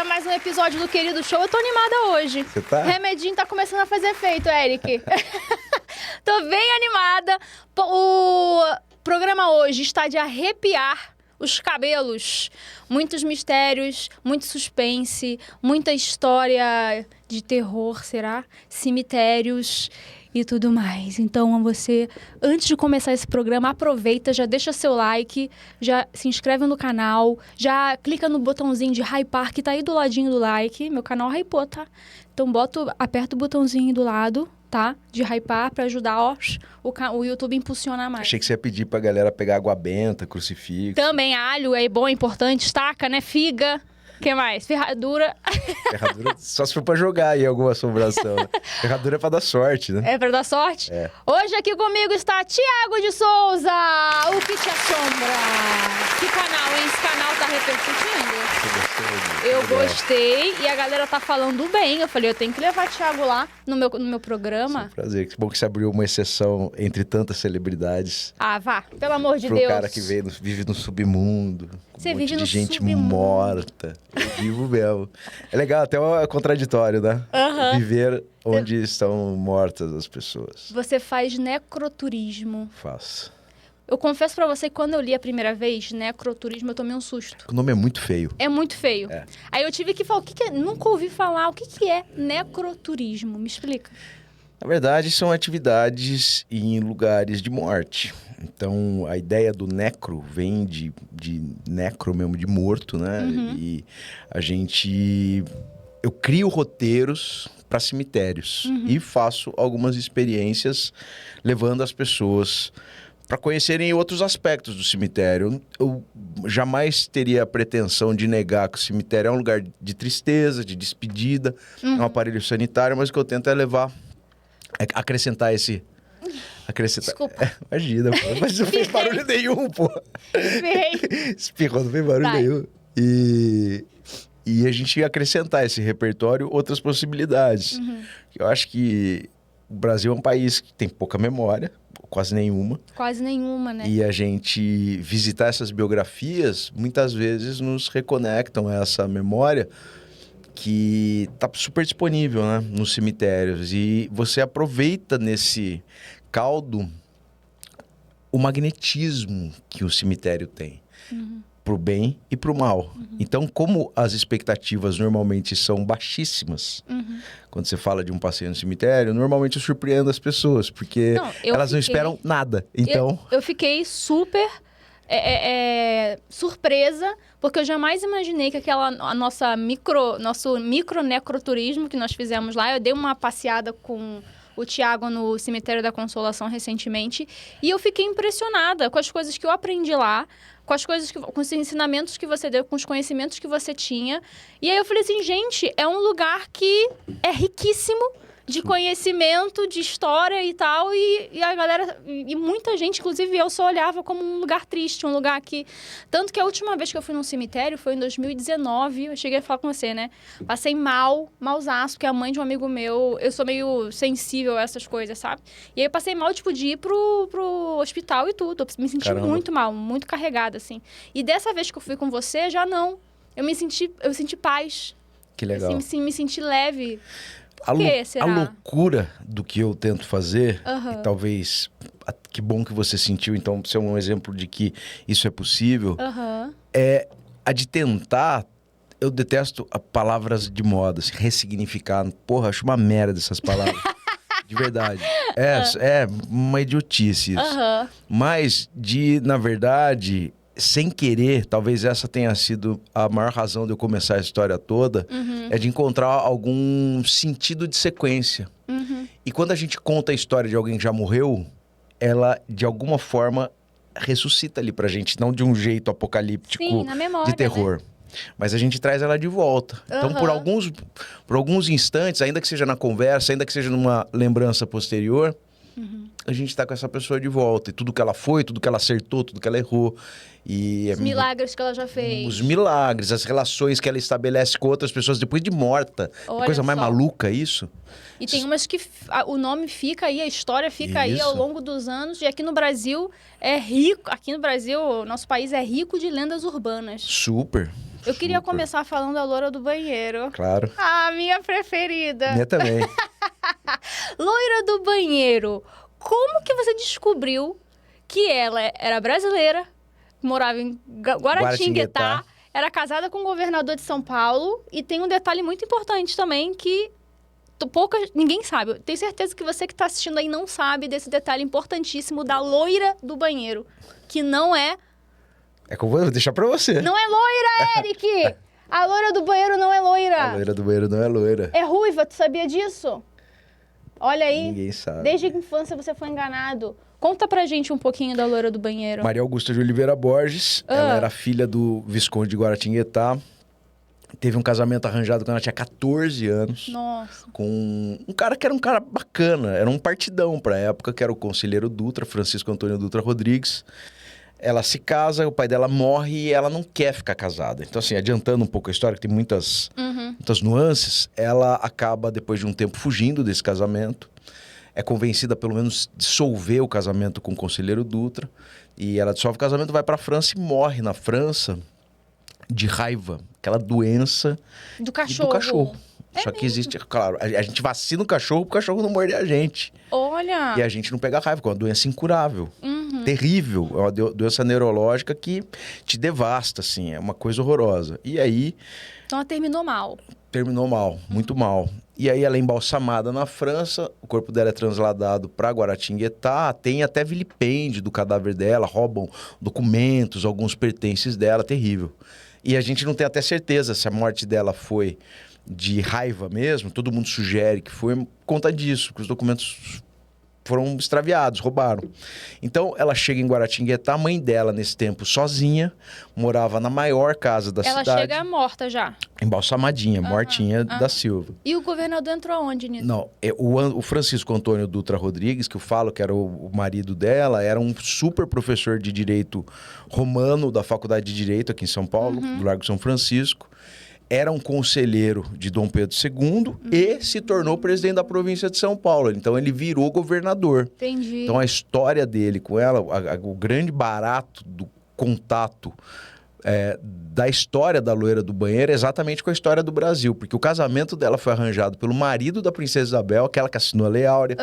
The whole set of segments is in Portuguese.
a mais um episódio do Querido Show. Eu tô animada hoje. Você tá? Remedinho tá começando a fazer efeito, Eric. Tô bem animada. O programa hoje está de arrepiar os cabelos. Muitos mistérios, muito suspense, muita história de terror, será? Cemitérios e tudo mais. Então, você, antes de começar esse programa, aproveita, já deixa seu like, já se inscreve no canal, já clica no botãozinho de hypar, que tá aí do ladinho do like. Meu canal hypou, tá? Então, aperta o botãozinho do lado, tá? De hypar pra ajudar, ó, o YouTube impulsionar mais. Achei que você ia pedir pra galera pegar água benta, crucifixo. Também alho é bom, é importante, estaca, né? Figa. O que mais? Ferradura. Ferradura, só se for pra jogar aí alguma assombração. Né? Ferradura é pra dar sorte, né? É pra dar sorte? É. Hoje aqui comigo está Thiago de Souza, o que te assombra? Que canal, hein? Esse canal tá repercutindo? Eu gostei e a galera tá falando bem. Eu falei, eu tenho que levar Thiago lá no meu programa. É um prazer. Que bom que você abriu uma exceção entre tantas celebridades. Ah, vá. Pelo amor de Pro Deus. cara que vive no submundo. Você um monte vive de no gente submundo. morta. Eu vivo mesmo. É legal, até é contraditório, né? Aham. Viver onde estão mortas as pessoas. Você faz necroturismo. Faço. Eu confesso pra você que quando eu li a primeira vez, necroturismo, eu tomei um susto. O nome é muito feio. É muito feio. É. Aí eu tive que falar, o que que é? Nunca ouvi falar, o que que é necroturismo? Me explica. Na verdade, são atividades em lugares de morte. Então, a ideia do necro vem de necro mesmo, de morto, né? Uhum. E eu crio roteiros para cemitérios e faço algumas experiências levando as pessoas para conhecerem outros aspectos do cemitério. Eu jamais teria a pretensão de negar que o cemitério é um lugar de tristeza, de despedida, é um aparelho sanitário, mas o que eu tento é acrescentar esse... Desculpa. Imagina, pô. Mas não fez barulho nenhum, pô. Espirrei. Espirrou, não fez barulho Vai. nenhum. E a gente ia acrescentar esse repertório outras possibilidades. Eu acho que o Brasil é um país que tem pouca memória, quase nenhuma. Quase nenhuma, né? E a gente visitar essas biografias, muitas vezes nos reconectam a essa memória que tá super disponível, né, nos cemitérios. E você aproveita nesse caldo o magnetismo que o cemitério tem, pro bem e pro mal. Então, como as expectativas normalmente são baixíssimas, quando você fala de um passeio no cemitério, normalmente eu surpreendo as pessoas, porque Não, eu elas não fiquei- esperam nada. Então, Eu fiquei super surpresa, porque eu jamais imaginei que nosso micro necroturismo que nós fizemos lá, eu dei uma passeada com o Thiago no Cemitério da Consolação recentemente, e eu fiquei impressionada com as coisas que eu aprendi lá, com os ensinamentos que você deu, com os conhecimentos que você tinha. E aí eu falei assim, gente, é um lugar que é riquíssimo de conhecimento, de história e tal, e a galera, e muita gente, inclusive eu, só olhava como um lugar triste, um lugar que... Tanto que a última vez que eu fui num cemitério foi em 2019, eu cheguei a falar com você, né? Passei malzaço, porque a mãe de um amigo meu, eu sou meio sensível a essas coisas, sabe? E aí eu passei mal, tipo, de ir pro hospital e tudo, eu me senti Caramba. muito mal, muito carregada, assim. E dessa vez que eu fui com você, já não. Eu senti paz. que legal. Assim, me senti leve. A, que será? a loucura do que eu tento fazer, Aham. e talvez, que bom que você sentiu, então, ser um exemplo de que isso é possível, Aham. é a de tentar, eu detesto palavras de moda, assim, ressignificar, porra, acho uma merda essas palavras, de verdade. É uma idiotice isso. Aham. Mas na verdade, sem querer, talvez essa tenha sido a maior razão de eu começar a história toda, é de encontrar algum sentido de sequência. E quando a gente conta a história de alguém que já morreu, ela, de alguma forma, ressuscita ali pra gente, não de um jeito apocalíptico Sim, na memória, de terror. Mas a gente traz ela de volta. Então, por alguns instantes, ainda que seja na conversa, ainda que seja numa lembrança posterior, a gente tá com essa pessoa de volta. E tudo que ela foi, tudo que ela acertou, tudo que ela errou. E Os milagres que ela já fez. os milagres, as relações que ela estabelece com outras pessoas depois de morta. Olha Que coisa mais só. maluca isso. E tem umas que o nome fica aí, a história fica aí ao Isso. longo dos anos. E aqui no Brasil é rico. Aqui no Brasil, nosso país é rico de lendas urbanas. Super. Eu queria Super. começar falando da loira do banheiro. Claro. Ah, minha preferida. Minha também. Loira do banheiro. Como que você descobriu que ela era brasileira, morava em Guaratinguetá, era casada com o governador de São Paulo, e tem um detalhe muito importante também que ninguém sabe. Eu tenho certeza que você que está assistindo aí não sabe desse detalhe importantíssimo da loira do banheiro, que não é... É que eu vou deixar pra você. Não é loira, Eric! A loira do banheiro não é loira. A loira do banheiro não é loira. É ruiva, tu sabia disso? Olha aí. Ninguém sabe. Desde a infância você foi enganado. Conta pra gente um pouquinho da loira do banheiro. Maria Augusta de Oliveira Borges. Ela era filha do Visconde de Guaratinguetá. Teve um casamento arranjado quando ela tinha 14 anos. Nossa. Com um cara que era um cara bacana. Era um partidão pra época, que era o conselheiro Dutra, Francisco Antônio Dutra Rodrigues. Ela se casa, o pai dela morre e ela não quer ficar casada. Então, assim, adiantando um pouco a história, que tem muitas nuances, ela acaba, depois de um tempo, fugindo desse casamento. É convencida, pelo menos, dissolver o casamento com o conselheiro Dutra. E ela dissolve o casamento, vai pra França e morre na França de raiva. Aquela doença do cachorro. Do cachorro. Só que existe, claro, a gente vacina o cachorro pro cachorro não morder a gente. Olha! E a gente não pega raiva, porque é uma doença incurável. Terrível. É uma doença neurológica que te devasta, assim. É uma coisa horrorosa. E aí... Então ela terminou mal. Terminou mal, muito mal. E aí ela é embalsamada na França, o corpo dela é trasladado para Guaratinguetá, tem até vilipêndio do cadáver dela, roubam documentos, alguns pertences dela, terrível. E a gente não tem até certeza se a morte dela foi de raiva mesmo, todo mundo sugere que foi por conta disso, que os documentos foram extraviados, roubaram. Então, ela chega em Guaratinguetá, a mãe dela, nesse tempo, sozinha, morava na maior casa da cidade. Ela chega morta já. Embalsamadinha, mortinha da Silva. E o governador entrou onde nisso? Não, o Francisco Antônio Dutra Rodrigues, que eu falo que era o marido dela, era um super professor de direito romano da Faculdade de Direito aqui em São Paulo, do Largo São Francisco. Era um conselheiro de Dom Pedro II e se tornou presidente da província de São Paulo. Então, ele virou governador. Entendi. Então, a história dele com ela, o grande barato do contato da história da loira do banheiro é exatamente com a história do Brasil. Porque o casamento dela foi arranjado pelo marido da princesa Isabel, aquela que assinou a Lei Áurea.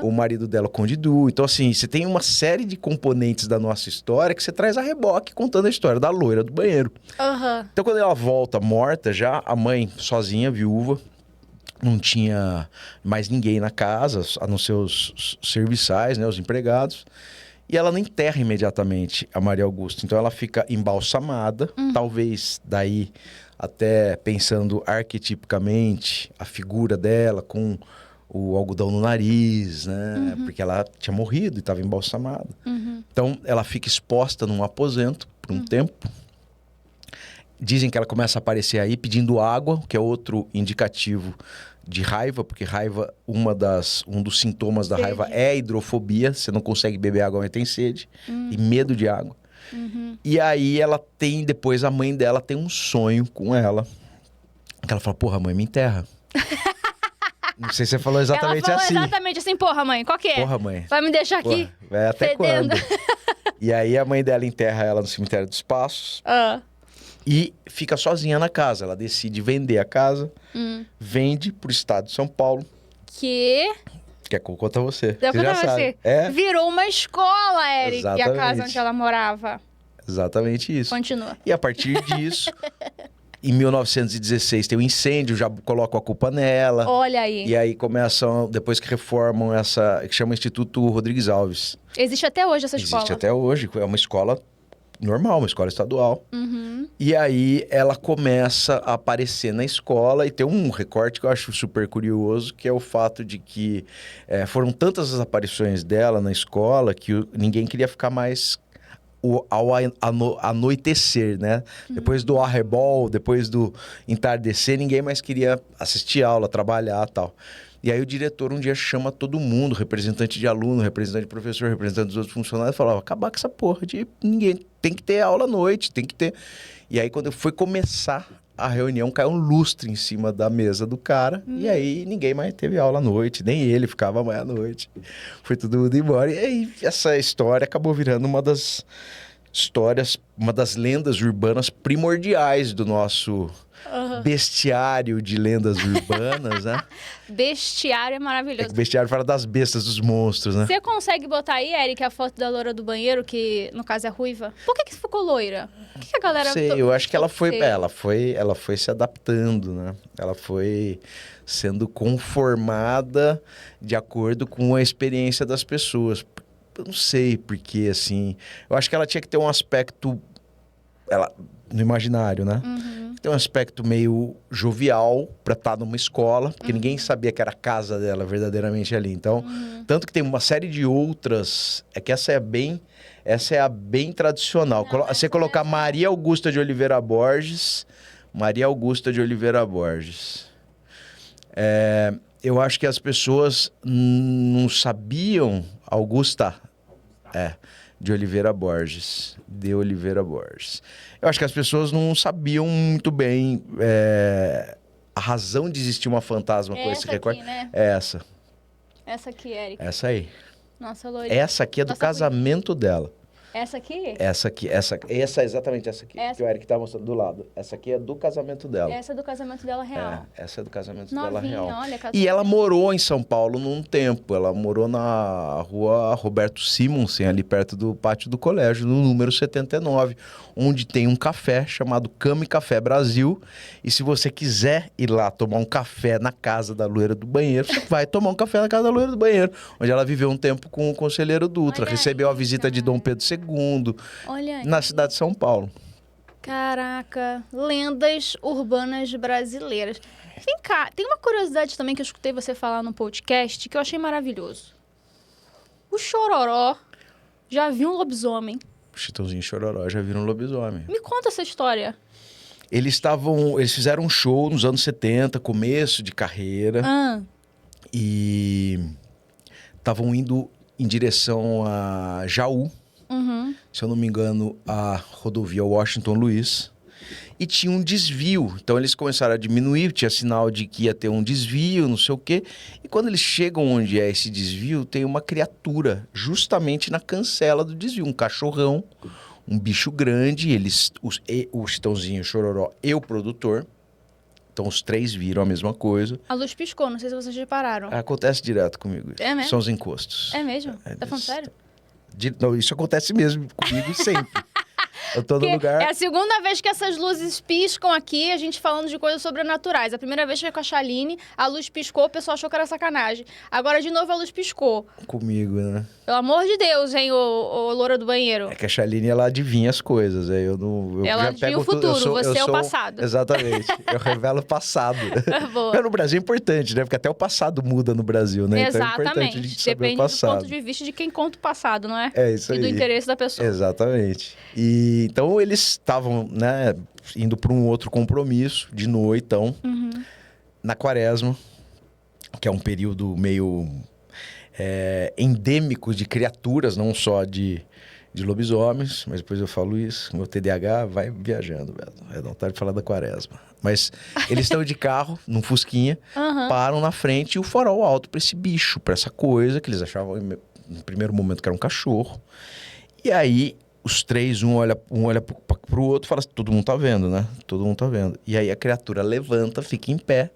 O marido dela, o Conde Du. Então, assim, você tem uma série de componentes da nossa história que você traz a reboque contando a história da loira do banheiro. Então, quando ela volta morta, já a mãe sozinha, viúva, não tinha mais ninguém na casa, a não ser os serviçais, né, os empregados. E ela não enterra imediatamente a Maria Augusta. Então, ela fica embalsamada. Talvez daí, até pensando arquetipicamente, a figura dela com o algodão no nariz, né? Porque ela tinha morrido e estava embalsamada. Então, ela fica exposta num aposento por um tempo. Dizem que ela começa a aparecer aí pedindo água, que é outro indicativo de raiva, porque raiva, um dos sintomas da raiva é a hidrofobia. Você não consegue beber água, mas tem sede. E medo de água. E aí ela tem, depois a mãe dela tem um sonho com ela. Que ela fala, porra, mãe, me enterra. Não sei se você falou exatamente ela falou assim. Exatamente assim, porra, mãe, qual que é? Porra, mãe. Vai me deixar aqui? Porra, vai até fedendo. quando? E aí a mãe dela enterra ela no cemitério dos Passos. E fica sozinha na casa. Ela decide vender a casa. Vende pro estado de São Paulo. Que Quer que eu conte a você? Deu Você já sabe. Virou uma escola, Eric. E a Exatamente. casa onde ela morava. Exatamente isso. Continua. E a partir disso, em 1916 tem um incêndio, já colocam a culpa nela. Olha aí. E aí começam, depois que reformam que chama Instituto Rodrigues Alves. Existe até hoje essa escola? Existe até hoje. É uma escola normal, uma escola estadual. E aí ela começa a aparecer na escola e tem um recorte que eu acho super curioso, que é o fato de que foram tantas as aparições dela na escola que ninguém queria ficar mais ao anoitecer, né? Depois do arrebol, depois do entardecer, ninguém mais queria assistir aula, trabalhar e tal. E aí o diretor um dia chama todo mundo, representante de aluno, representante de professor, representante dos outros funcionários, e falava, acabar com essa porra de ninguém, tem que ter aula à noite, tem que ter... E aí quando foi começar a reunião, caiu um lustre em cima da mesa do cara, e aí ninguém mais teve aula à noite, nem ele ficava mais à noite. Foi todo mundo embora, e aí essa história acabou virando uma das histórias, uma das lendas urbanas primordiais do nosso bestiário de lendas urbanas, né? Bestiário é maravilhoso. O bestiário fala das bestas, dos monstros, né? Você consegue botar aí, Eric, a foto da loira do banheiro, que no caso é ruiva? Por que ficou loira? Por que a galera... Sei, eu acho que ela foi se adaptando, né? Ela foi sendo conformada de acordo com a experiência das pessoas. Eu não sei porque, assim... Eu acho que ela tinha que ter um aspecto... no imaginário, né? Tem um aspecto meio jovial pra estar numa escola, porque ninguém sabia que era a casa dela verdadeiramente ali. Então, tanto que tem uma série de outras... É que essa é a bem tradicional. Não, Você colocar Maria Augusta de Oliveira Borges... Maria Augusta de Oliveira Borges. Eu acho que as pessoas não sabiam... Augusta... de Oliveira Borges. De Oliveira Borges. Eu acho que as pessoas não sabiam muito bem a razão de existir uma fantasma com esse recorte. Né? É essa. Essa aqui, Eric. Essa aí. Nossa, loira. Essa aqui é do casamento dela. Essa aqui? Essa aqui, exatamente essa aqui. Que o Eric tá mostrando do lado. Essa aqui é do casamento dela. Essa é do casamento dela real. Essa é do casamento Novinha, dela real. Olha, e ela morou em São Paulo num tempo. Ela morou na rua Roberto Simonsen, ali perto do pátio do colégio, no número 79, onde tem um café chamado Cama e Café Brasil. E se você quiser ir lá tomar um café na casa da loira do banheiro, você vai tomar um café na casa da loira do banheiro, onde ela viveu um tempo com o conselheiro Dutra. Olha recebeu aí, a visita de Dom Pedro II, Olha na aí. cidade de São Paulo. Caraca, lendas urbanas brasileiras. Vem cá, tem uma curiosidade também que eu escutei você falar no podcast que eu achei maravilhoso. O Chororó já viu um lobisomem. O Chitãozinho e Chororó já viram um lobisomem. Me conta essa história. Eles fizeram um show nos anos 70, começo de carreira, e estavam indo em direção a Jaú, se eu não me engano, a rodovia Washington Luiz, e tinha um desvio. Então eles começaram a diminuir, tinha sinal de que ia ter um desvio, não sei o quê. E quando eles chegam onde é esse desvio, tem uma criatura justamente na cancela do desvio, um cachorrão, um bicho grande. O Chitãozinho, o Chororó e o produtor. Então os três viram a mesma coisa. A luz piscou, não sei se vocês repararam. Acontece direto comigo. É mesmo? São os encostos. É mesmo? Tá falando sério? Não, isso acontece mesmo comigo sempre. Eu tô no Porque lugar... é a segunda vez que essas luzes piscam aqui, a gente falando de coisas sobrenaturais. A primeira vez foi com a Chaline, a luz piscou, o pessoal achou que era sacanagem. Agora, de novo, a luz piscou. Comigo, né? Pelo amor de Deus, hein, ô loura do banheiro. É que a Chaline, ela adivinha as coisas. Aí eu não... Ela já adivinha pego o futuro, você é o sou- passado. Exatamente. Eu revelo o passado. Boa. Mas no Brasil é importante, né? Porque até o passado muda no Brasil, né? Então é importante a gente saber Depende o do passado. ponto de vista de quem conta o passado, não é? É isso E aí. do interesse da pessoa. Exatamente. E então eles estavam, né, indo para um outro compromisso de noitão, na Quaresma, que é um período meio endêmico de criaturas, não só de lobisomens, mas depois eu falo isso, meu TDAH vai viajando, velho. É da vontade de falar da Quaresma. Mas eles estão de carro, num fusquinha, param na frente e o farol alto para esse bicho, para essa coisa que eles achavam no primeiro momento que era um cachorro. E aí os três, um olha pro outro e fala assim, todo mundo tá vendo, né? Todo mundo tá vendo. E aí a criatura levanta, fica em pé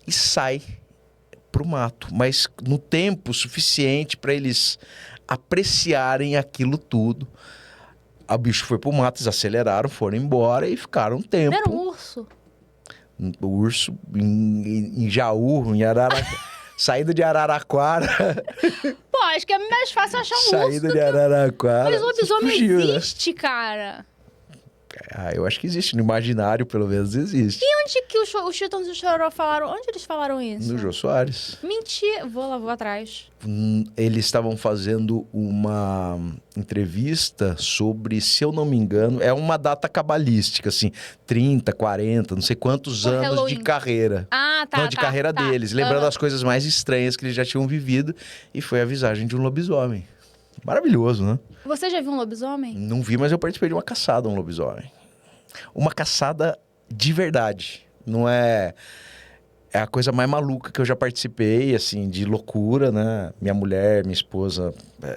e sai pro mato. Mas no tempo suficiente para eles apreciarem aquilo tudo. O bicho foi pro mato, eles aceleraram, foram embora e ficaram um tempo. Era um urso. O urso em Jaú, em Araraquara. Saída de Araraquara. Pô, acho que é mais fácil achar um Saída urso. de Araraquara. Mas lobisomem fugiu, né? existe, cara. Eu acho que existe. No imaginário, pelo menos, existe. E onde que os Chitãozinhos e o Chororó falaram? Onde eles falaram isso? No Jô Soares. Mentira. Vou atrás. Eles estavam fazendo uma entrevista sobre, se eu não me engano, é uma data cabalística, assim, 30, 40, não sei quantos anos Halloween. de carreira. Ah, tá. Não, de carreira deles. Lembrando as coisas mais estranhas que eles já tinham vivido. E foi a visagem de um lobisomem. Maravilhoso, né? Você já viu um lobisomem? Não vi, mas eu participei de uma caçada a um lobisomem. Uma caçada de verdade. Não é... é a coisa mais maluca que eu já participei, assim, de loucura, né? Minha mulher, minha esposa,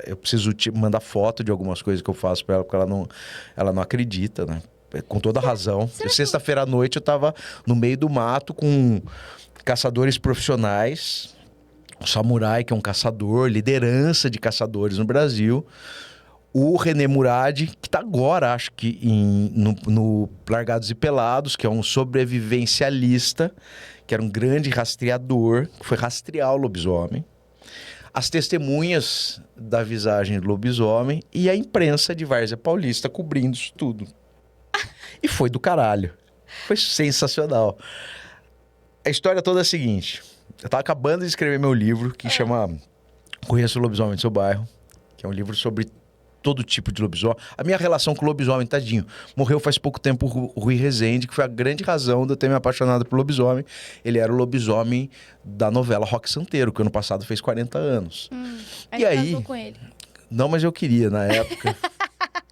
eu preciso mandar foto de algumas coisas que eu faço pra ela, porque ela não acredita, né? Com toda razão. Sexta-feira à noite eu tava no meio do mato com caçadores profissionais, o Samurai, que é um caçador, liderança de caçadores no Brasil, o René Murad, que tá agora, acho que no Largados e Pelados, que é um sobrevivencialista, que era um grande rastreador, que foi rastrear o lobisomem, as testemunhas da visagem do lobisomem e a imprensa de Várzea Paulista cobrindo isso tudo. E foi do caralho. Foi sensacional. A história toda é a seguinte. Eu tava acabando de escrever meu livro, que chama Conheça o Lobisomem do Seu Bairro, que é um livro sobre todo tipo de lobisomem. A minha relação com o lobisomem, tadinho. Morreu faz pouco tempo o Rui Rezende, que foi a grande razão de eu ter me apaixonado por lobisomem. Ele era o lobisomem da novela Roque Santeiro, que ano passado fez 40 anos. E aí casou com ele? Não, mas eu queria na época.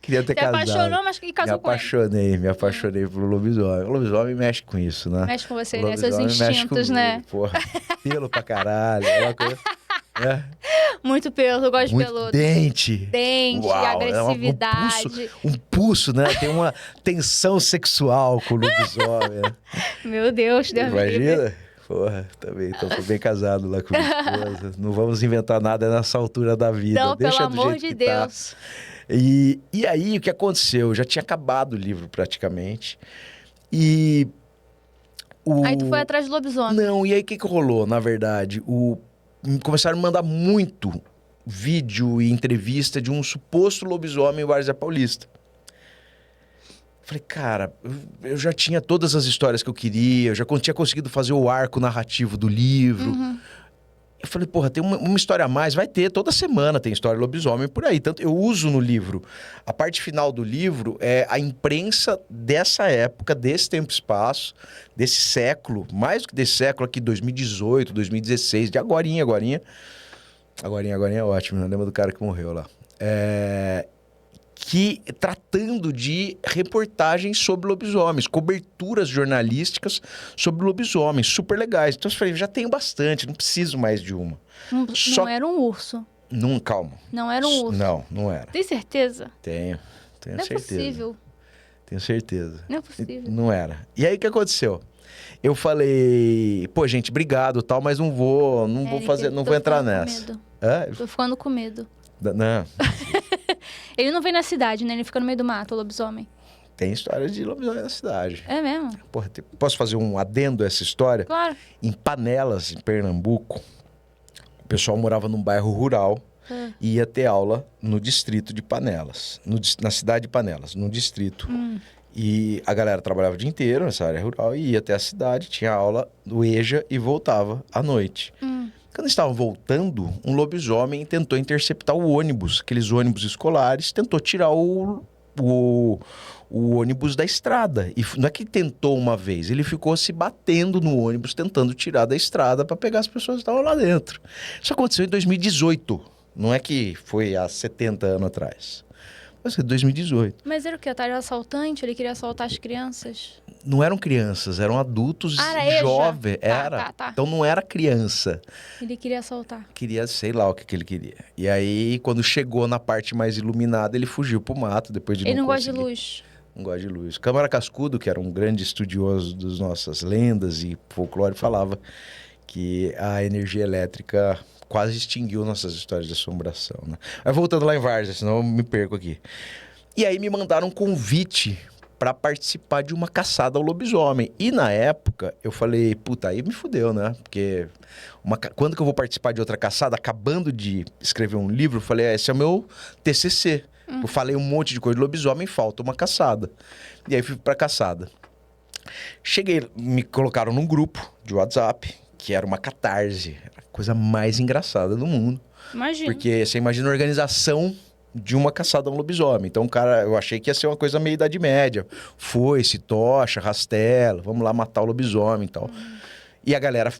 Queria ter casado. Se apaixonou, mas casou com ele. Me apaixonei pelo lobisomem. O lobisomem mexe com isso, né? Mexe com você, né? Seus instintos, né? Porra, pelo pra caralho. É uma coisa... Muito pelo, eu gosto de peludo. Dente. Uau, agressividade. Um pulso, né? Tem uma tensão sexual com o lobisomem. Né? Meu Deus, Deus me livre. Imagina? Porra, também tô bem casado lá com minha esposa. Não vamos inventar nada nessa altura da vida. Não, deixa pelo do amor jeito de que tá. Deus. E aí, o que aconteceu? Eu já tinha acabado o livro, praticamente. Aí tu foi atrás do lobisomem. Não, e aí o que rolou, na verdade? Começaram a me mandar muito vídeo e entrevista de um suposto lobisomem em Várzea Paulista. Falei, cara, eu já tinha todas as histórias que eu queria, eu já tinha conseguido fazer o arco narrativo do livro. Eu falei, porra, tem uma história a mais, vai ter, toda semana tem história de lobisomem por aí. Tanto eu uso no livro, a parte final do livro é a imprensa dessa época, desse tempo e espaço, desse século, mais do que desse século aqui, 2018, 2016, de agorinha. Agorinha é ótimo, né? Lembra do cara que morreu lá. Que tratando de reportagens sobre lobisomens, coberturas jornalísticas sobre lobisomens, super legais. Então eu falei, já tenho bastante, não preciso mais de uma. Não era um urso. Não, calma. Não era um urso. Não era. Tem certeza? Tenho não certeza. Não é possível. Tenho certeza. Não é possível. Não era. E aí o que aconteceu? Eu falei, pô, gente, obrigado tal, mas não vou fazer, não vou entrar nessa. Tô ficando com medo. Não. Ele não vem na cidade, né? Ele fica no meio do mato, o lobisomem. Tem história de lobisomem na cidade. É mesmo? Porra, posso fazer um adendo a essa história? Claro. Em Panelas, em Pernambuco, o pessoal morava num bairro rural e ia ter aula no distrito de Panelas. Na cidade de Panelas, no distrito. E a galera trabalhava o dia inteiro nessa área rural e ia até a cidade, tinha aula do EJA e voltava à noite. Quando estavam voltando, um lobisomem tentou interceptar o ônibus, aqueles ônibus escolares, tentou tirar o ônibus da estrada. E não é que tentou uma vez, ele ficou se batendo no ônibus, tentando tirar da estrada para pegar as pessoas que estavam lá dentro. Isso aconteceu em 2018, não é que foi há 70 anos atrás. Mas foi 2018. Mas era o quê? Era assaltante? Ele queria assaltar as crianças? Não eram crianças, eram adultos jovens. Tá. Então não era criança. Ele queria assaltar. Queria, sei lá o que ele queria. E aí, quando chegou na parte mais iluminada, ele fugiu pro mato depois de ele não conseguir. Gosta de luz. Não gosta de luz. Câmara Cascudo, que era um grande estudioso das nossas lendas e folclore, falava que a energia elétrica quase extinguiu nossas histórias de assombração, né? Mas voltando lá em Várzea, senão eu me perco aqui. E aí me mandaram um convite para participar de uma caçada ao lobisomem. E na época eu falei, puta, aí me fudeu, né? Porque quando que eu vou participar de outra caçada? Acabando de escrever um livro, eu falei, esse é o meu TCC. Eu falei um monte de coisa de lobisomem, falta uma caçada. E aí fui pra caçada. Cheguei, me colocaram num grupo de WhatsApp, que era uma catarse, a coisa mais engraçada do mundo. Imagina. Porque você imagina a organização de uma caçada a um lobisomem. Então, cara, eu achei que ia ser uma coisa meio Idade Média. Foice, tocha, rastelo, vamos lá matar o lobisomem e tal. E a galera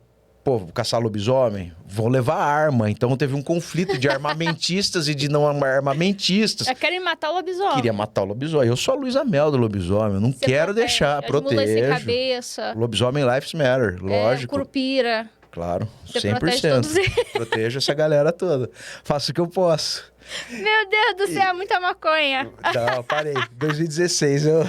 Pô, vou caçar lobisomem? Vou levar arma. Então teve um conflito de armamentistas e de não armamentistas. Eu quero matar o lobisomem. Queria matar o lobisomem. Eu sou a Luísa Mel do lobisomem. Eu não quero deixar. As mulas sem Protejo. cabeça. Lobisomem Lives Matter, lógico. Curupira. Claro, Você 100%. protege todos eles. Protejo essa galera toda. Faço o que eu posso. Meu Deus do céu, é muita maconha. Não, parei. 2016 eu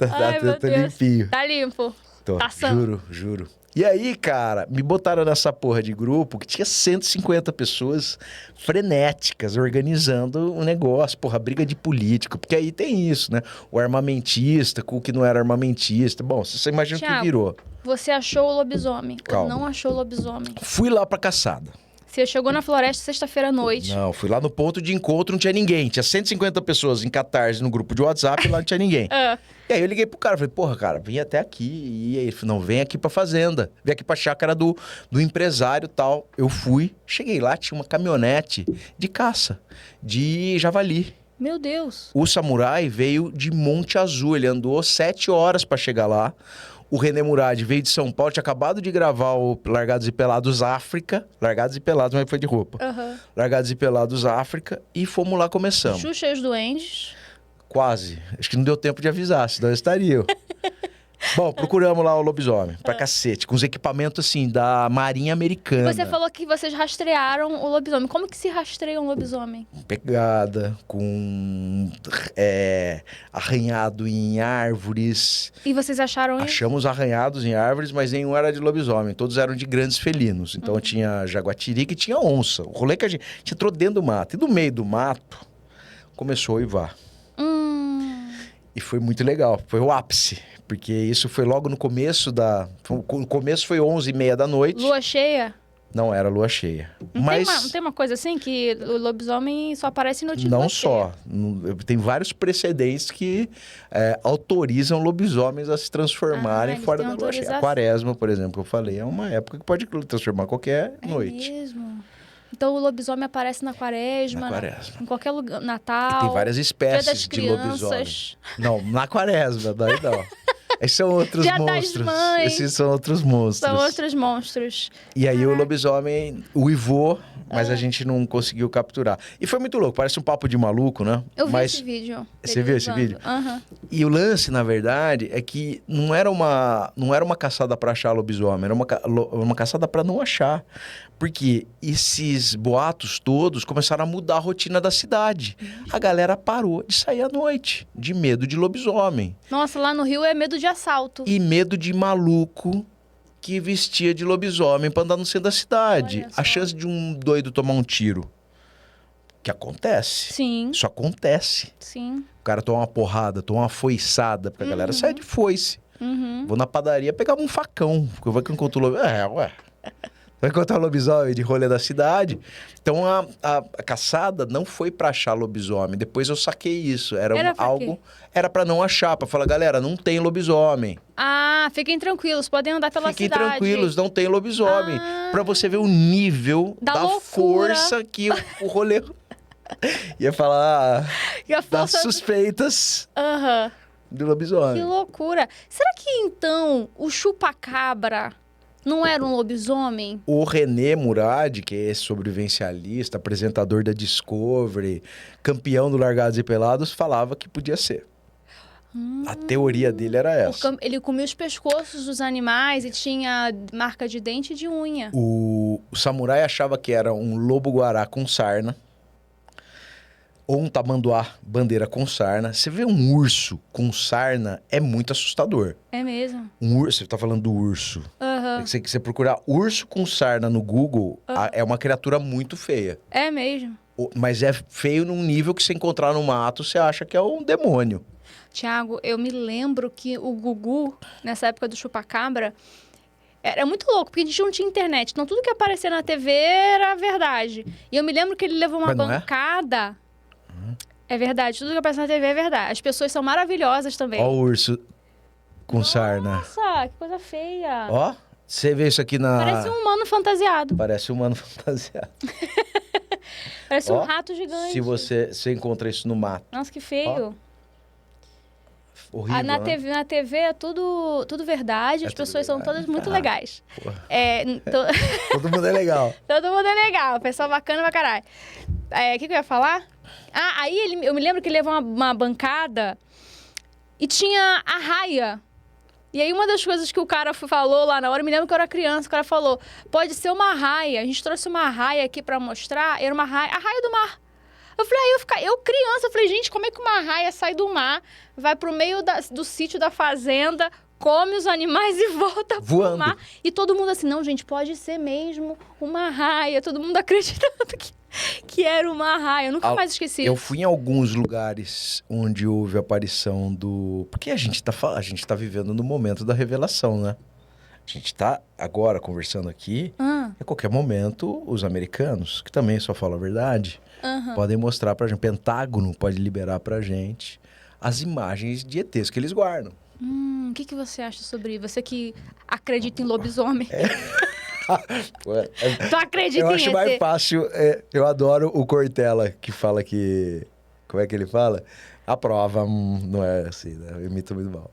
Ai, meu tô Deus. limpinho. Tá limpo. Tô, Tá sã. juro. E aí, cara, me botaram nessa porra de grupo que tinha 150 pessoas frenéticas organizando um negócio, porra, briga de político, porque aí tem isso, né? O armamentista com o que não era armamentista. Bom, você imagina o que Thiago, virou. Você achou o lobisomem. Calma. Ou não achou o lobisomem. Fui lá pra caçada. Você chegou na floresta sexta-feira à noite. Não, fui lá no ponto de encontro, não tinha ninguém. Tinha 150 pessoas em Catarse no grupo de WhatsApp e lá não tinha ninguém. E aí eu liguei pro cara, falei, porra, cara, vim até aqui. E aí ele falou, não, vem aqui pra fazenda. Vem aqui pra chácara do empresário e tal. Eu fui, cheguei lá, tinha uma caminhonete de caça, de javali. Meu Deus. O samurai veio de Monte Azul, ele andou 7 horas pra chegar lá. O René Murad veio de São Paulo, tinha acabado de gravar o Largados e Pelados África. Largados e Pelados, mas foi de roupa. Largados e Pelados África. E fomos lá, começamos. Xuxa e os Duendes. Quase. Acho que não deu tempo de avisar, senão eu estaria. Bom, procuramos lá o lobisomem, pra cacete, com os equipamentos, assim, da Marinha Americana. Você falou que vocês rastrearam o lobisomem. Como que se rastreia um lobisomem? Pegada, com arranhado em árvores. E vocês acharam isso? Achamos arranhados em árvores, mas nenhum era de lobisomem. Todos eram de grandes felinos. Então tinha jaguatirica e tinha onça. O rolê que a gente entrou dentro do mato. E no meio do mato, começou a uivar. E foi muito legal. Foi o ápice. Porque isso foi logo no começo O começo foi 11h30 da noite. Lua cheia? Não era lua cheia. Não tem uma coisa assim que o lobisomem só aparece no dia de Não lua só. Tem vários precedentes que autorizam lobisomens a se transformarem eles fora têm da lua cheia. A autorização. Quaresma, por exemplo, que eu falei, é uma época que pode transformar qualquer noite. É mesmo? Então o lobisomem aparece na quaresma. Na quaresma. Em qualquer lugar. Natal. E tem várias Dia espécies das de crianças. lobisomem. Não, na quaresma, daí não. Esses são outros Dia das monstros. mães. Esses são outros monstros. São outros monstros. E aí o lobisomem uivou, mas a gente não conseguiu capturar. E foi muito louco, parece um papo de maluco, né? Eu vi mas esse vídeo. Você viu esse vídeo? Aham. E o lance, na verdade, é que não era uma caçada pra achar lobisomem, era uma caçada pra não achar. Porque esses boatos todos começaram a mudar a rotina da cidade. A galera parou de sair à noite, de medo de lobisomem. Nossa, lá no Rio é medo de assalto. E medo de maluco que vestia de lobisomem pra andar no centro da cidade. Olha só. A chance de um doido tomar um tiro. Que acontece. Sim, Isso acontece. sim. O cara toma uma porrada, toma uma foiçada, porque a galera sai de foice. Vou na padaria pegar um facão, porque eu vou encontrar o lobisomem. Vai encontrar o lobisomem de rolê da cidade. Então a caçada não foi pra achar lobisomem. Depois eu saquei isso. Era pra algo. quê? Era pra não achar, pra falar, galera, não tem lobisomem. Ah, fiquem tranquilos, podem andar pela Fiquem cidade. tranquilos, não tem lobisomem. Pra você ver o nível Da da loucura. força que o rolê. Ia falar E a das força... suspeitas Aham. do Que lobisomem. loucura. Será que então o chupacabra não era um lobisomem? O René Murad, que é esse sobrevivencialista, apresentador da Discovery, campeão do Largados e Pelados, falava que podia ser. A teoria dele era essa. Ele comia os pescoços dos animais e tinha marca de dente e de unha. O samurai achava que era um lobo-guará com sarna, ou um tamanduá, bandeira com sarna. Você vê um urso com sarna, é muito assustador. É mesmo? Um urso, você tá falando do urso. Aham. Se você procurar urso com sarna no Google, é uma criatura muito feia. É mesmo. Mas é feio num nível que você encontrar no mato, você acha que é um demônio. Tiago, eu me lembro que o Gugu, nessa época do chupacabra, era muito louco, porque a gente não tinha internet. Então tudo que aparecia na TV era verdade. E eu me lembro que ele levou uma Mas não é? bancada. É verdade, tudo que aparece na TV é verdade. As pessoas são maravilhosas também. Ó o urso com sarna. Nossa, que coisa feia. Ó, você vê isso aqui na... Parece um humano fantasiado. Parece um humano fantasiado. Parece um Ó, rato gigante. Se você encontra isso no mato. Nossa, que feio. Horrível, na, né? TV é tudo verdade, as tudo pessoas são verdade. todas muito legais. Porra. Todo mundo é legal. Todo mundo é legal, pessoal bacana pra caralho. O que eu ia falar? Aí eu me lembro que ele levou uma bancada e tinha a raia. E aí uma das coisas que o cara falou lá na hora, eu me lembro que eu era criança, o cara falou, pode ser uma raia, a gente trouxe uma raia aqui pra mostrar, era uma raia, a raia do mar. Eu falei, eu criança, eu falei, gente, como é que uma raia sai do mar, vai pro meio do sítio da fazenda, come os animais e volta voando pro mar? E todo mundo assim, não, gente, pode ser mesmo uma raia, todo mundo acreditando que era uma raia. Eu nunca mais esqueci. Eu fui em alguns lugares onde houve a aparição do... Porque a gente tá vivendo no momento da revelação, né? A gente tá agora conversando aqui. A qualquer momento, os americanos, que também só falam a verdade, podem mostrar pra gente. O Pentágono pode liberar pra gente as imagens de ETs que eles guardam. O que você acha sobre isso? Você que acredita em lobisomem. Tu acredita Eu em acho ET? mais fácil. Eu adoro o Cortella, que fala que... Como é que ele fala? A prova não é assim, né? Eu imito muito mal.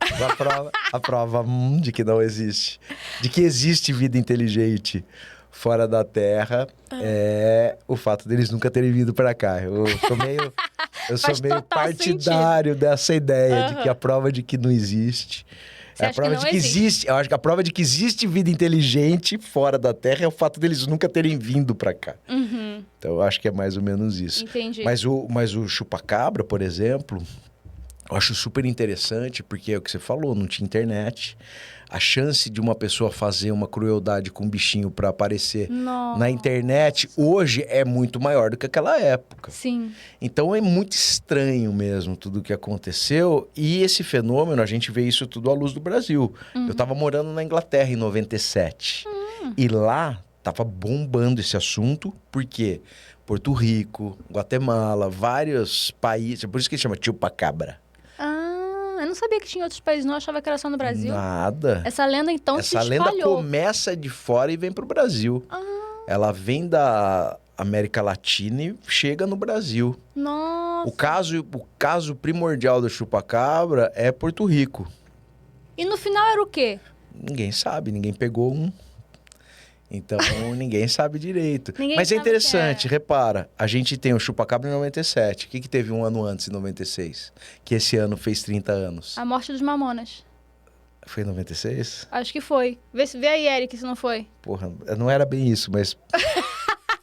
A prova de que não existe. De que existe vida inteligente fora da Terra é o fato deles nunca terem vindo para cá. Eu sou meio partidário dessa ideia de que a prova de que não existe... Você a prova de que existe. Eu acho que a prova de que existe vida inteligente fora da Terra é o fato deles nunca terem vindo para cá. Então, eu acho que é mais ou menos isso. Entendi. Mas o chupacabra, por exemplo, eu acho super interessante, porque é o que você falou, não tinha internet. A chance de uma pessoa fazer uma crueldade com um bichinho para aparecer na internet hoje é muito maior do que aquela época. Sim. Então é muito estranho mesmo tudo o que aconteceu. E esse fenômeno, a gente vê isso tudo à luz do Brasil. Eu estava morando na Inglaterra em 97. E lá tava bombando esse assunto, porque Porto Rico, Guatemala, vários países... Por isso que chama chupacabra. Eu não sabia que tinha outros países, não. Eu achava que era só no Brasil. Nada. Essa lenda, então, se espalhou. Essa lenda começa de fora e vem pro Brasil. Ela vem da América Latina e chega no Brasil. Nossa. O caso primordial do chupacabra é Porto Rico. E no final era o quê? Ninguém sabe, ninguém pegou um. Então, ninguém sabe direito. Mas é sabe interessante, repara, a gente tem o chupacabra em 97. O que teve um ano antes, em 96? Que esse ano fez 30 anos. A morte dos Mamonas. Foi em 96? Acho que foi. Vê aí, Eric, se não foi. Porra, não era bem isso, mas...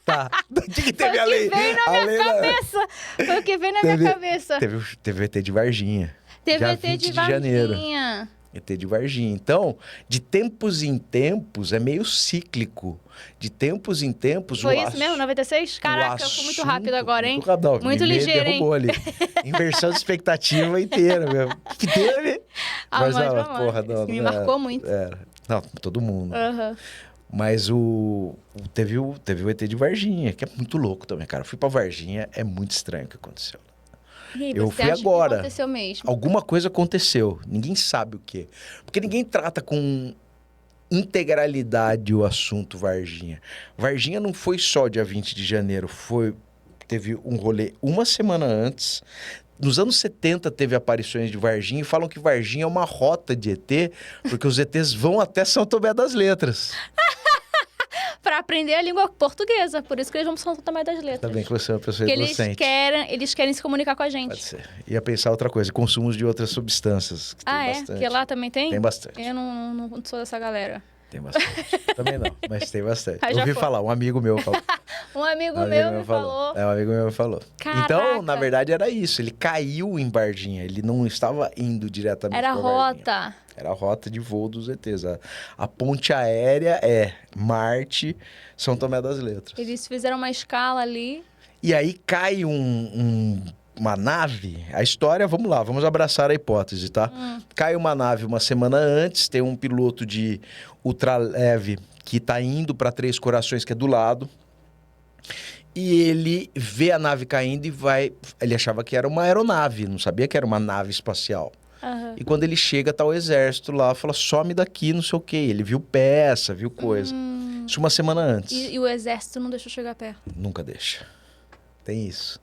Tá. O que teve a lei? Foi o que veio na minha cabeça. Foi o que veio na minha cabeça. Teve o ET de Varginha. Teve dia ET 20 de janeiro. Varginha. ET de Varginha. Então, de tempos em tempos, é meio cíclico. De tempos em tempos... Foi isso mesmo, 96? Caraca, eu fui muito rápido agora, hein? Muito ligeiro, hein? Ali. Inversão de expectativa inteira mesmo. Que teve? Mas porra, não, me marcou muito. Era. Não, todo mundo. Aham. Mas teve o ET de Varginha, que é muito louco também, cara. Eu fui pra Varginha, é muito estranho o que aconteceu. Eu fui agora. Que aconteceu mesmo? Alguma coisa aconteceu. Ninguém sabe o quê. Porque ninguém trata com integralidade o assunto Varginha. Varginha não foi só dia 20 de janeiro. Teve um rolê uma semana antes. Nos anos 70 teve aparições de Varginha e falam que Varginha é uma rota de ET, porque os ETs vão até São Tomé das Letras. Para aprender a língua portuguesa. Por isso que eles vão para São Tomé das Letras. Tá bem que você é uma pessoa Porque inocente. eles querem se comunicar com a gente. Pode ser. Ia pensar outra coisa, consumos de outras substâncias. Que tem bastante. Que lá também tem? Tem bastante. Eu não sou dessa galera. Tem bastante. Também não, mas tem bastante. Ah, Eu ouvi falar, um amigo meu falou. Um amigo meu me falou. Um amigo meu me falou. Caraca. Então, na verdade, era isso. Ele caiu em Varginha. Ele não estava indo diretamente Era pra rota. Varginha. Era a rota de voo dos ETs. A ponte aérea é Marte, São Tomé das Letras. Eles fizeram uma escala ali. E aí cai uma nave, a história, vamos lá, vamos abraçar a hipótese, tá? Cai uma nave uma semana antes, tem um piloto de ultraleve que tá indo para Três Corações, que é do lado, e ele vê a nave caindo e ele achava que era uma aeronave, não sabia que era uma nave espacial. E quando ele chega, tá o exército lá, fala, some daqui, não sei o quê. Ele viu peça, viu coisa. Isso uma semana antes. E o exército não deixou chegar perto? Nunca deixa. Tem isso.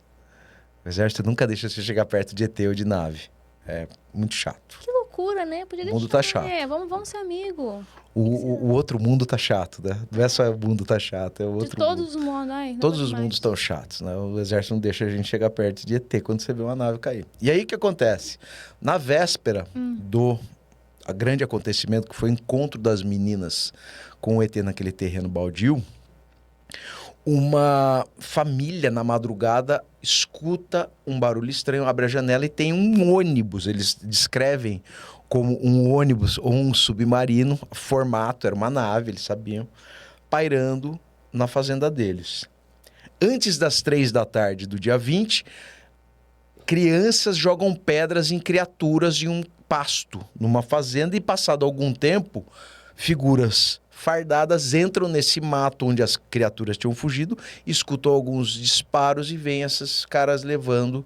O exército nunca deixa você chegar perto de ET ou de nave. É muito chato. Que loucura, né? Podia O mundo deixar, tá chato. Vamos ser amigo. O outro mundo tá chato, né? Não é só o mundo tá chato, é o De outro todos mundo. os mundos. Ai, não Todos aguento os mais. mundos estão chatos, né? O exército não deixa a gente chegar perto de ET quando você vê uma nave cair. E aí o que acontece? Na véspera do grande acontecimento, que foi o encontro das meninas com o ET naquele terreno baldio, uma família na madrugada escuta um barulho estranho, abre a janela e tem um ônibus. Eles descrevem como um ônibus ou um submarino, formato, era uma nave, eles sabiam, pairando na fazenda deles. Antes das 3 da tarde do dia 20, crianças jogam pedras em criaturas de um pasto numa fazenda e, passado algum tempo, figuras fardadas entram nesse mato onde as criaturas tinham fugido, escutam alguns disparos e veem esses caras levando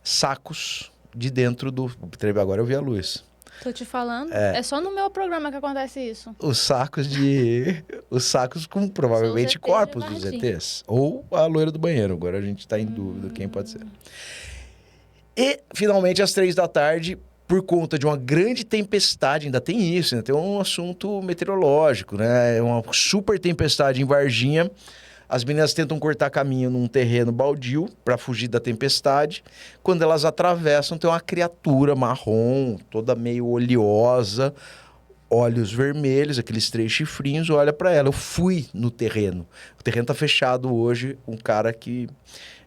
sacos de dentro do... Agora eu vi a luz. Tô te falando. É só no meu programa que acontece isso. Os sacos com provavelmente ETs corpos de dos Varginha. ETs. Ou a loira do banheiro. Agora a gente tá em dúvida quem pode ser. E, finalmente, às 3 da tarde, por conta de uma grande tempestade, ainda tem isso, ainda tem um assunto meteorológico, né? É uma super tempestade em Varginha. As meninas tentam cortar caminho num terreno baldio para fugir da tempestade. Quando elas atravessam, tem uma criatura marrom, toda meio oleosa, olhos vermelhos, aqueles 3 chifrinhos, olha para ela. Eu fui no terreno. O terreno tá fechado hoje. Um cara que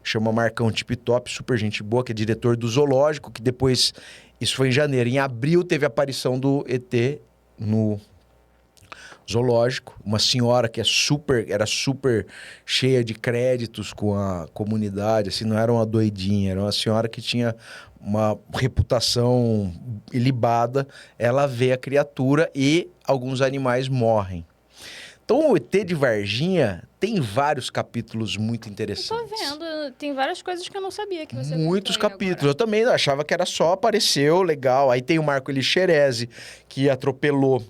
chama Marcão Tip Top, super gente boa, que é diretor do zoológico, que depois, isso foi em janeiro, em abril teve a aparição do ET no zoológico, uma senhora que era super cheia de créditos com a comunidade, assim, não era uma doidinha, era uma senhora que tinha uma reputação ilibada. Ela vê a criatura e alguns animais morrem. Então, o ET de Varginha tem vários capítulos muito interessantes. Tô vendo. Tem várias coisas que eu não sabia que você Muitos contou aí capítulos. agora. Eu também achava que era só apareceu, legal. Aí tem o Marco Elixerese, que atropelou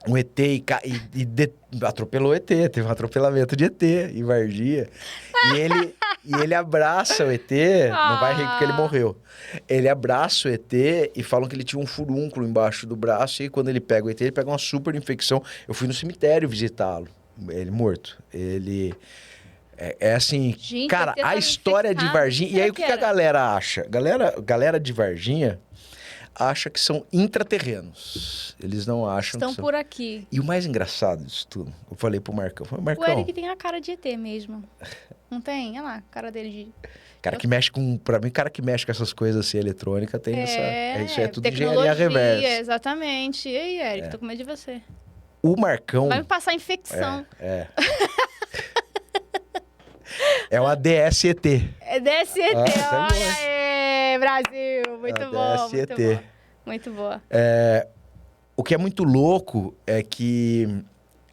um ET atropelou o ET, teve um atropelamento de ET em Varginha. E ele abraça o ET, não vai rir porque ele morreu. Ele abraça o ET e falam que ele tinha um furúnculo embaixo do braço, e quando ele pega o ET, ele pega uma super infecção. Eu fui no cemitério visitá-lo, ele morto. Ele... É assim, Gente, cara, ET a tava história de infectado. Varginha... E aí, o que a Será que era? galera acha? Galera de Varginha acha que são intraterrenos. Eles não acham Estão que são... por aqui. E o mais engraçado disso tudo, eu falei pro Marcão, O Marcão, Eric tem a cara de ET mesmo. Não tem? Olha lá, a cara dele de... cara que mexe com... Pra mim, cara que mexe com essas coisas assim, eletrônica, tem essa... Isso é tudo engenharia reversa. Exatamente. E aí, Eric, tô com medo de você. O Marcão... Vai me passar infecção. É uma DSET. É DSET, Ah, isso é olha bom. aí, Brasil. Muito bom, muito DSET. boa. Muito boa. O que é muito louco é que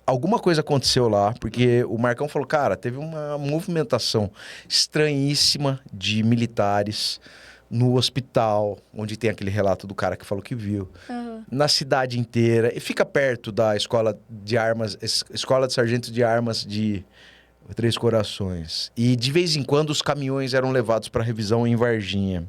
alguma coisa aconteceu lá, porque o Marcão falou, cara, teve uma movimentação estranhíssima de militares no hospital, onde tem aquele relato do cara que falou que viu, na cidade inteira, e fica perto da escola de armas, escola de sargentos de armas de Três Corações. E de vez em quando os caminhões eram levados para revisão em Varginha.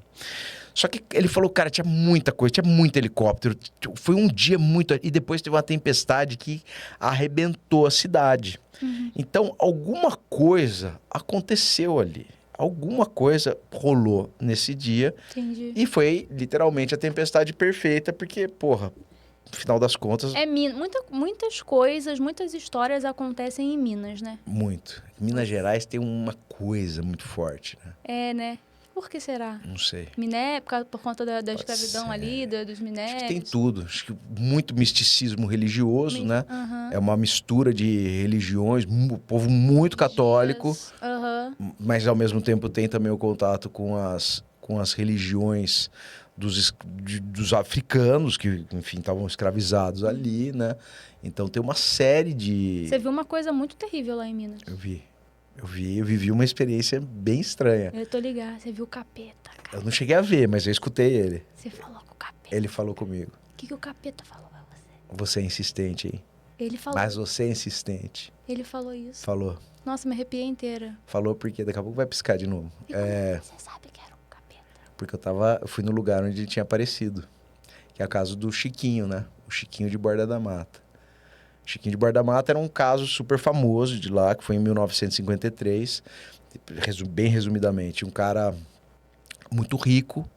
Só que ele falou, cara, tinha muita coisa, tinha muito helicóptero. Foi um dia muito... E depois teve uma tempestade que arrebentou a cidade. Então, alguma coisa aconteceu ali. Alguma coisa rolou nesse dia. Entendi. E foi, literalmente, a tempestade perfeita, porque, porra, no final das contas... Muitas coisas, muitas histórias acontecem em Minas, né? Muito. Minas Gerais tem uma coisa muito forte, né? É, né? Por que será? Não sei. Miné, por conta da escravidão ser. ali, dos minérios? Acho que tem tudo. Acho que muito misticismo religioso, né? Aham. É uma mistura de religiões, povo muito católico, Dias. Aham. mas ao mesmo tempo tem também o contato com as religiões dos africanos, que, enfim, estavam escravizados ali, né? Então tem uma série de... Você viu uma coisa muito terrível lá em Minas. Eu vivi uma experiência bem estranha. Eu tô ligada, você viu o capeta, cara. Eu não cheguei a ver, mas eu escutei ele. Você falou com o capeta. Ele falou comigo. O que o capeta falou pra você? Você é insistente, hein? Ele falou. Mas você é insistente. Ele falou isso. Falou. Nossa, me arrepiei inteira. Falou porque daqui a pouco vai piscar de novo. E como você sabe que era um capeta? Porque eu fui no lugar onde ele tinha aparecido. Que é a casa do Chiquinho, né? O Chiquinho de Borda da Mata. Chiquinho de Borda da Mata era um caso super famoso de lá, que foi em 1953. Bem resumidamente, um cara muito rico,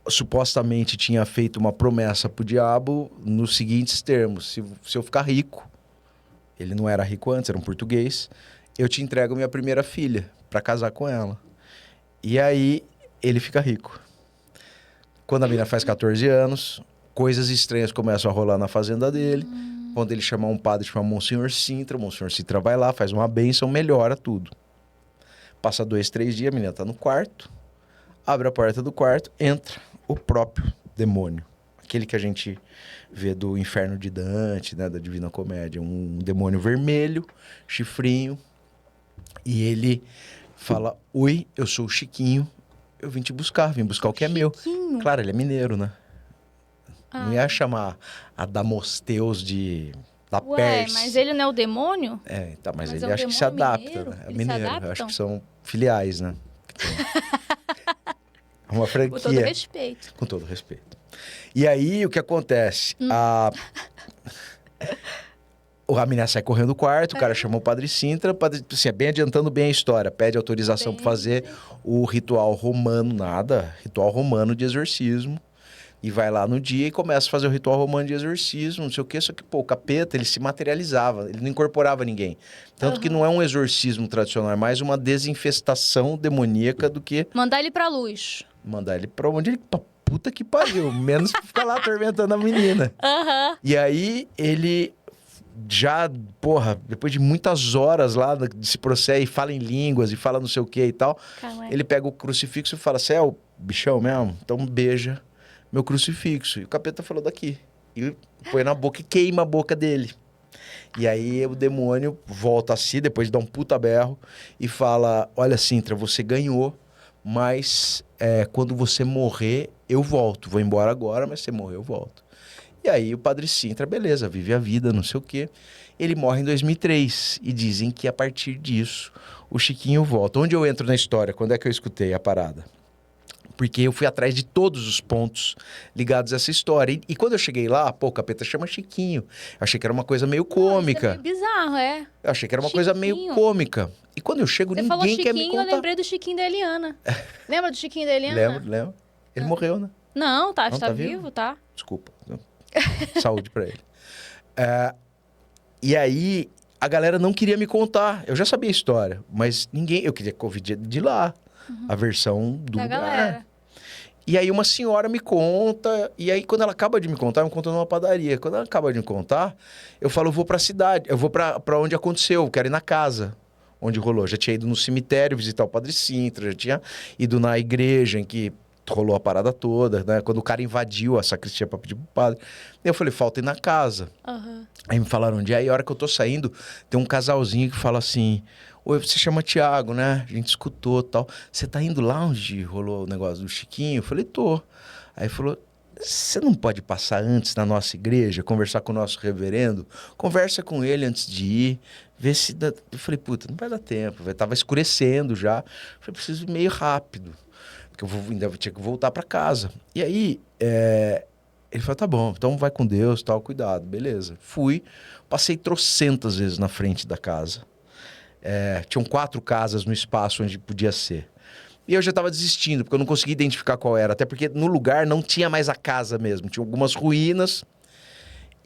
supostamente tinha feito uma promessa pro diabo nos seguintes termos: se eu ficar rico, ele não era rico antes, era um português, eu te entrego minha primeira filha para casar com ela. E aí ele fica rico. Quando a menina faz 14 anos, coisas estranhas começam a rolar na fazenda dele. Quando ele chamar um padre, chama Monsenhor Sintra, o Monsenhor Sintra vai lá, faz uma bênção, melhora tudo. Passa 2, 3 dias, a menina tá no quarto, abre a porta do quarto, entra o próprio demônio. Aquele que a gente vê do Inferno de Dante, né, da Divina Comédia. Um demônio vermelho, chifrinho. E ele fala: oi, eu sou o Chiquinho, eu vim te buscar, vim buscar o que é meu. Claro, ele é mineiro, né? Não ia chamar a Damosteus da Pérsia. Mas ele não é o demônio? Então, mas ele é um acho que se adapta, mineiro? né? É Eles mineiro, se eu adaptam? acho que são filiais, né? É uma franquia. Com todo respeito. Com todo respeito. E aí, o que acontece? A menina sai correndo do quarto, o cara chamou o Padre Sintra, assim, bem adiantando bem a história, pede autorização para fazer o ritual romano, ritual romano de exorcismo. E vai lá no dia e começa a fazer o ritual romano de exorcismo, não sei o quê. Só que, o capeta, ele se materializava, ele não incorporava ninguém. Tanto que não é um exorcismo tradicional, é mais uma desinfestação demoníaca do que... Mandar ele pra luz. Mandar ele pra onde ele... Pra puta que pariu, menos ficar lá atormentando a menina. E aí, ele... Já, depois de muitas horas lá desse processo, e fala em línguas, e fala não sei o que e tal, ele pega o crucifixo e fala: você é o bichão mesmo? Então beija meu crucifixo. E o capeta falou: daqui. E põe na boca e queima a boca dele. E aí o demônio volta a si, depois de dar um puta berro, e fala: olha, Sintra, você ganhou, mas quando você morrer, eu volto. Vou embora agora, mas se você morrer, eu volto. E aí o Padre Sintra, beleza, vive a vida, não sei o quê. Ele morre em 2003 e dizem que a partir disso o Chiquinho volta. Onde eu entro na história? Quando é que eu escutei a parada? Porque eu fui atrás de todos os pontos ligados a essa história. E quando eu cheguei lá, o capeta chama Chiquinho. Eu achei que era uma coisa meio cômica. Isso é meio bizarro, é? Eu achei que era uma coisa meio cômica. E quando eu chego, ninguém quer me contar. Eu lembrei do Chiquinho da Eliana. Lembra do Chiquinho da Eliana? Lembro. Ele morreu, né? Não, tá vivo, tá? Desculpa. Saúde pra ele. E aí, a galera não queria me contar. Eu já sabia a história, mas eu queria ouvir de lá. A versão do lugar. Galera. E aí uma senhora me conta, e aí quando ela acaba de me contar, me conta numa padaria. Quando ela acaba de me contar, eu falo: eu vou pra cidade, eu vou pra onde aconteceu, quero ir na casa onde rolou. Já tinha ido no cemitério visitar o Padre Sintra, já tinha ido na igreja em que rolou a parada toda, né? Quando o cara invadiu a sacristia pra pedir pro padre. Eu falei: falta ir na casa. Aí me falaram onde é, e a hora que eu tô saindo, tem um casalzinho que fala assim: oi, você chama Tiago, né? A gente escutou e tal. Você tá indo lá onde rolou o negócio do Chiquinho? Eu falei: tô. Aí falou: você não pode passar antes na nossa igreja, conversar com o nosso reverendo? Conversa com ele antes de ir, vê se dá... Eu falei: puta, não vai dar tempo. Tava escurecendo já. Eu falei: preciso ir meio rápido, porque ainda tinha que voltar para casa. E aí, ele falou: tá bom, então vai com Deus, tal, cuidado. Beleza. Fui, passei trocentas vezes na frente da casa. Tinham 4 casas no espaço onde podia ser. E eu já estava desistindo, porque eu não conseguia identificar qual era. Até porque no lugar não tinha mais a casa mesmo. Tinha algumas ruínas.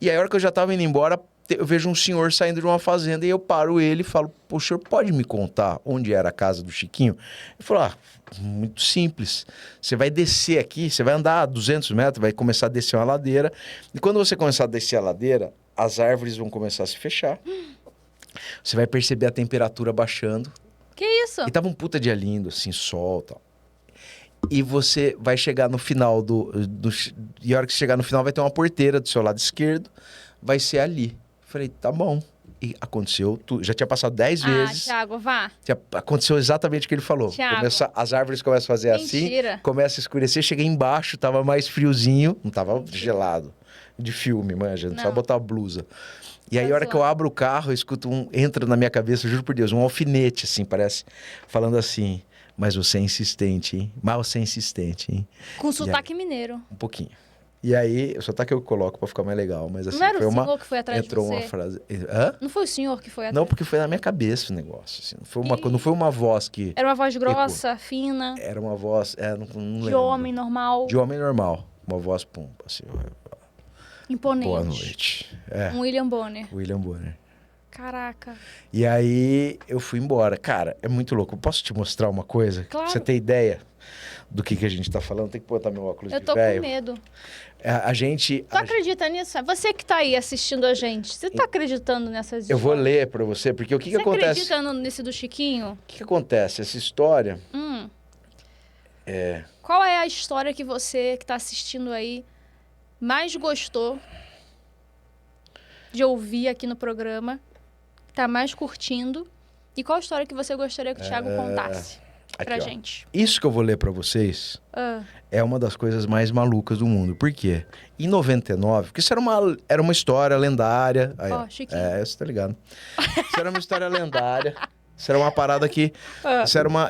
E aí, a hora que eu já estava indo embora, eu vejo um senhor saindo de uma fazenda e eu paro ele e falo: pô, o senhor pode me contar onde era a casa do Chiquinho? Ele falou: muito simples. Você vai descer aqui, você vai andar 200 metros, vai começar a descer uma ladeira. E quando você começar a descer a ladeira, as árvores vão começar a se fechar. Você vai perceber a temperatura baixando. Que isso? E tava um puta dia lindo, assim, sol e tal. E você vai chegar no final E a hora que você chegar no final, vai ter uma porteira do seu lado esquerdo. Vai ser ali. Falei: tá bom. E aconteceu tudo. Já tinha passado 10 vezes. Thiago, vá. Aconteceu exatamente o que ele falou. As árvores começam a fazer Mentira. assim. Começa a escurecer. Cheguei embaixo, tava mais friozinho. Não tava gelado. De filme, manja. Não sabe botar a blusa. E aí, a hora que eu abro o carro, eu escuto entra na minha cabeça, juro por Deus, um alfinete, assim, parece, falando assim: Mas você é insistente, hein? Mas você é insistente, hein? Com sotaque mineiro. Um pouquinho. E aí, o sotaque eu coloco pra ficar mais legal, mas assim, Não era foi o senhor que foi atrás de entrou você? uma frase. Hã? Não foi o senhor que foi atrás? Não, porque foi na minha cabeça o negócio. Assim. Não foi uma voz que. Era uma voz grossa, fina, Era uma voz. Não de lembro. homem normal, De homem normal. Uma voz pum, assim. imponente. Boa noite. É, Um William Bonner. William Bonner. Caraca. E aí eu fui embora. Cara, é muito louco. Eu posso te mostrar uma coisa? Claro. Pra você ter ideia do que a gente tá falando? Tem que botar meu óculos Eu de tô velho. com medo. A gente. Tu acredita nisso? Você que tá aí assistindo a gente, você tá acreditando nessas Eu vou histórias? ler pra você, porque o que Você acontece? acredita nesse do Chiquinho? O que acontece? Essa história Qual é a história que você que tá assistindo aí mais gostou de ouvir aqui no programa? Tá mais curtindo? E qual história que você gostaria que o Thiago contasse pra aqui, ó. gente? Isso que eu vou ler pra vocês Ah, é uma das coisas mais malucas do mundo. Por quê? Em 99, porque isso era uma história lendária. Aí, Ó, Chiquinho. você tá ligado. Isso era uma história lendária. Isso era uma parada que... Ah.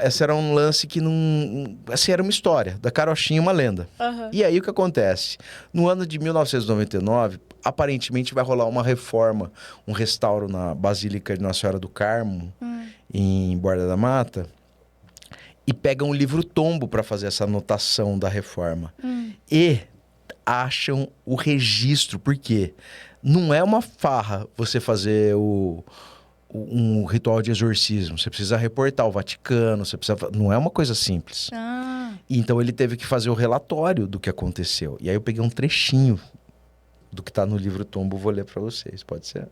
Esse era um lance que não... Assim, era uma história da carochinha, uma lenda. aham. E aí o que acontece? No ano de 1999, aparentemente vai rolar uma reforma, um restauro na Basílica de Nossa Senhora do Carmo, em Borda da Mata, e pegam um livro-tombo para fazer essa anotação da reforma. E acham o registro, porque não é uma farra você fazer um ritual de exorcismo. Você precisa reportar o Vaticano, não é uma coisa simples. Ah, Então ele teve que fazer o relatório do que aconteceu. E aí eu peguei um trechinho do que tá no livro tombo, vou ler para vocês, pode ser?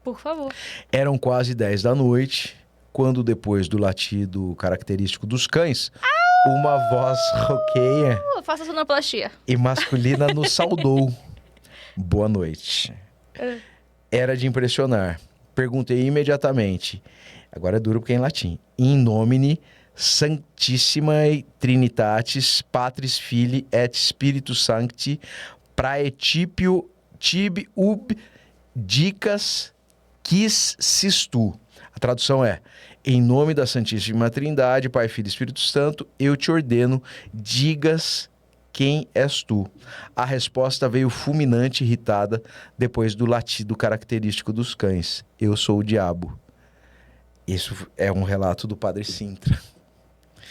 por favor. Eram quase 10 da noite, quando depois do latido característico dos cães, uma voz roqueia Faça sonoplastia. e masculina nos saudou. Boa noite. Era de impressionar. Perguntei imediatamente. Agora é duro porque é em latim. In nomine Sanctissimae Trinitatis Patris Filii et Spiritus Sancti praetipio tibi ub dicas quis sistu. A tradução é: em nome da Santíssima Trindade, Pai, Filho e Espírito Santo, eu te ordeno, digas quem és tu. A resposta veio fulminante e irritada depois do latido característico dos cães. Eu sou o diabo. Isso é um relato do Padre Sintra,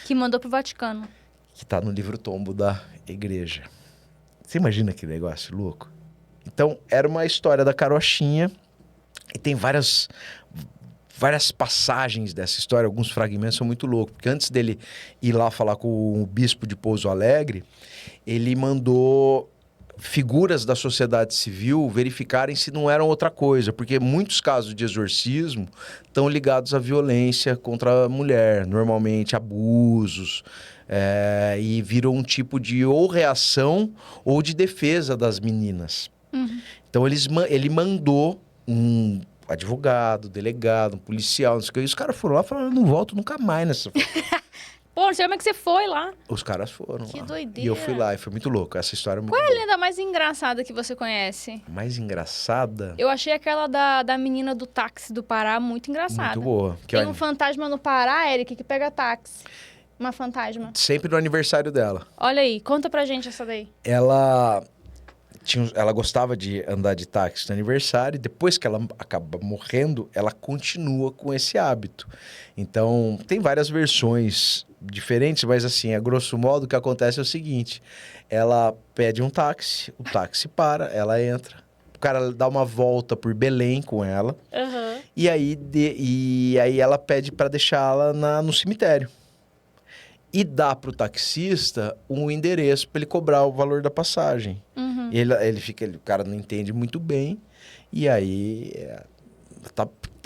Que mandou pro Vaticano. que está no livro tombo da igreja. Você imagina que negócio louco? Então, era uma história da carochinha e tem várias passagens dessa história, alguns fragmentos são muito loucos, porque antes dele ir lá falar com o bispo de Pouso Alegre, ele mandou figuras da sociedade civil verificarem se não eram outra coisa, porque muitos casos de exorcismo estão ligados à violência contra a mulher, normalmente abusos, e viram um tipo de ou reação ou de defesa das meninas. Então ele mandou um advogado, delegado, um policial, não sei o que. E os caras foram lá e falaram: eu não volto nunca mais nessa. Pô, não sei como é que você foi lá. Os caras foram Que lá. doideira. E eu fui lá e foi muito louco. Essa história é muito Qual é a boa. lenda mais engraçada que você conhece? Mais engraçada, Eu achei aquela da menina do táxi do Pará muito engraçada. muito boa. Que Tem olha, um fantasma no Pará, Eric, que pega táxi. Uma fantasma. sempre no aniversário dela. Olha aí, conta pra gente essa daí. Ela gostava de andar de táxi no aniversário e depois que ela acaba morrendo, ela continua com esse hábito. Então, tem várias versões diferentes, mas assim, a grosso modo, o que acontece é o seguinte: ela pede um táxi, o táxi para, ela entra, o cara dá uma volta por Belém com ela, Aham. e aí ela pede para deixá-la no cemitério. E dá pro taxista um endereço para ele cobrar o valor da passagem. Uhum. E o cara não entende muito bem. E aí,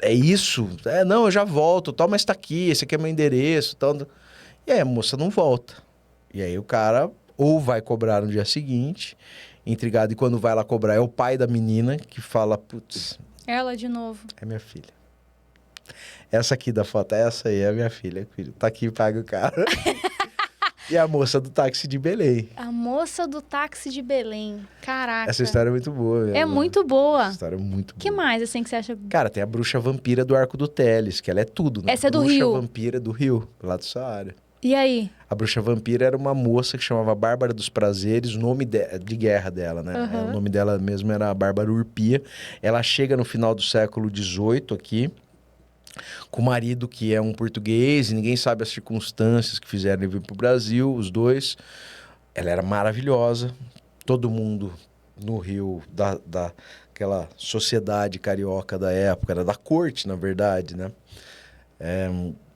é isso. Não, eu já volto, tal, mas tá aqui, esse aqui é meu endereço, tal. E aí a moça não volta. E aí o cara ou vai cobrar no dia seguinte, intrigado, e quando vai lá cobrar é o pai da menina que fala: putz, Ela de novo. é minha filha. Essa aqui da foto, essa aí é minha filha. Filho. Tá aqui, paga o cara. E a moça do táxi de Belém. A moça do táxi de Belém. Caraca. Essa história é muito boa. É muito boa. Essa história é muito O que boa. mais, assim, que você acha? Cara, tem a bruxa vampira do Arco do Teles, que ela é tudo, né? Essa é do bruxa Rio. Vampira do Rio, lá do Saara. E aí? A bruxa vampira era uma moça que chamava Bárbara dos Prazeres, o nome de guerra dela, né? Aham. O nome dela mesmo era Bárbara Urpia. Ela chega no final do século XVIII aqui, com o marido que é um português, e ninguém sabe as circunstâncias que fizeram ele vir para o Brasil, os dois. Ela era maravilhosa, todo mundo no Rio, daquela sociedade carioca da época, era da corte, na verdade, né?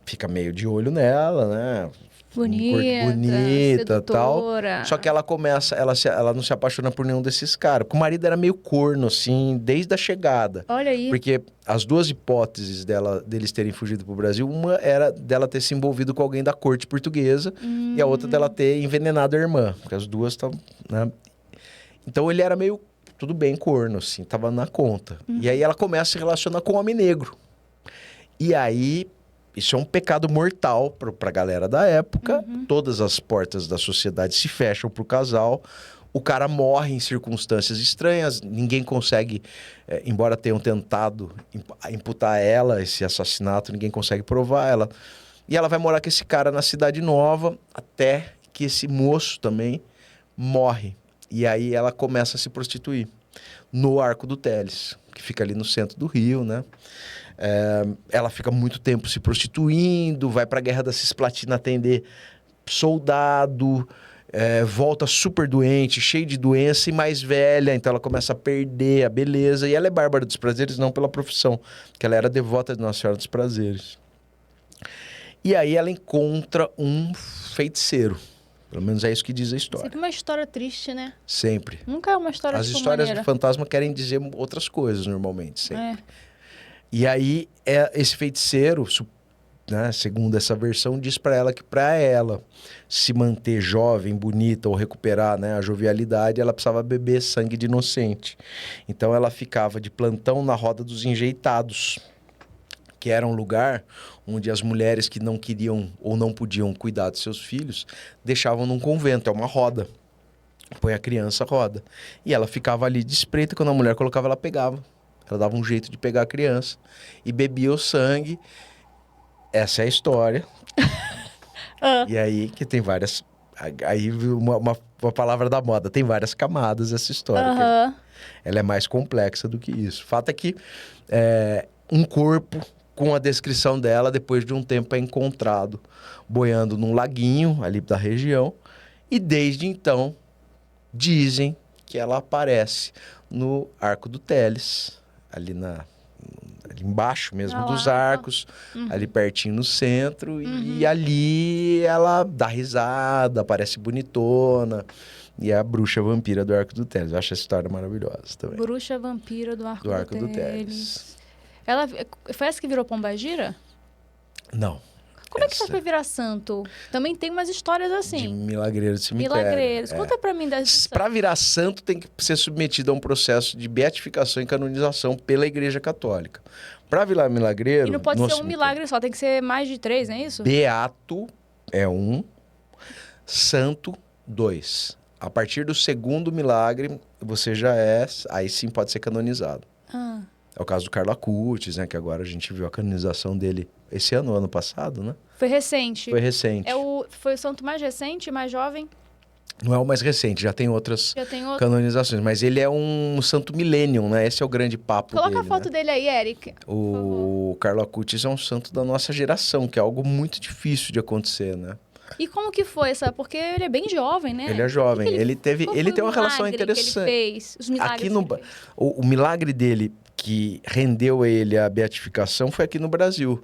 Fica meio de olho nela, né? Bonita, tal. sedutora. Só que ela começa, ela não se apaixona por nenhum desses caras. Porque o marido era meio corno, assim, desde a chegada. Olha aí. Porque as duas hipóteses deles terem fugido pro Brasil, uma era dela ter se envolvido com alguém da corte portuguesa e a outra dela ter envenenado a irmã. Porque as duas estavam, né? Então ele era meio, tudo bem, corno, assim, tava na conta. E aí ela começa a se relacionar com o homem negro. E aí, isso é um pecado mortal pra galera da época. Todas as portas da sociedade se fecham pro casal. O cara morre em circunstâncias estranhas. Ninguém consegue, embora tenham tentado imputar a ela esse assassinato, ninguém consegue provar ela. E ela vai morar com esse cara na Cidade Nova, até que esse moço também morre. E aí ela começa a se prostituir no Arco do Teles, que fica ali no centro do Rio, né? Ela fica muito tempo se prostituindo, vai para a Guerra da Cisplatina atender soldado, volta super doente, cheia de doença e mais velha, então ela começa a perder a beleza. E ela é Bárbara dos Prazeres não pela profissão, porque ela era devota de Nossa Senhora dos Prazeres. E aí ela encontra um feiticeiro. Pelo menos é isso que diz a história. Sempre uma história triste, né? Sempre. Nunca é uma história As tipo histórias maneira. do fantasma querem dizer outras coisas normalmente, sempre. É. E aí, esse feiticeiro, né, segundo essa versão, diz para ela que para ela se manter jovem, bonita ou recuperar, né, a jovialidade, ela precisava beber sangue de inocente. Então ela ficava de plantão na roda dos enjeitados, que era um lugar onde as mulheres que não queriam ou não podiam cuidar de seus filhos deixavam num convento, é uma roda. Põe a criança, roda. E ela ficava ali de espreita, quando a mulher colocava, ela pegava. Ela dava um jeito de pegar a criança e bebia o sangue. Essa é a história. E aí que tem várias... Aí uma palavra da moda. Tem várias camadas essa história. Ela é mais complexa do que isso. O fato é que um corpo com a descrição dela, depois de um tempo, é encontrado boiando num laguinho ali da região. E desde então, dizem que ela aparece no Arco do Teles, ali embaixo mesmo dos arcos, ali pertinho no centro, e ali ela dá risada, parece bonitona, e é a bruxa vampira do Arco do Teles. Eu acho essa história maravilhosa também. Bruxa vampira do Arco do Teles. Ela foi essa que virou Pombagira? Não. Como é que você foi virar santo? Também tem umas histórias assim. De milagreiro de cemitério. Milagreiros. Conta pra mim das... Para virar santo tem que ser submetido a um processo de beatificação e canonização pela Igreja Católica. Para virar milagreiro... E não pode ser um milagre só, tem que ser mais de 3, não é isso? Beato é 1, santo 2. A partir do segundo milagre, você já aí sim pode ser canonizado. É o caso do Carlo Acutis, né? Que agora a gente viu a canonização dele esse ano passado, né? Foi recente. Foi recente. Foi o santo mais recente, mais jovem? Não é o mais recente, já tem outras canonizações. Mas ele é um santo millennium, né? Esse é o grande papo dele. Coloca a foto dele aí, Eric. O Carlo Acutis é um santo da nossa geração, que é algo muito difícil de acontecer, né? E como que foi essa? Porque ele é bem jovem, né? Ele é jovem. Ele tem uma relação interessante. Que ele fez? Os milagres aqui o milagre dele que rendeu a ele a beatificação foi aqui no Brasil.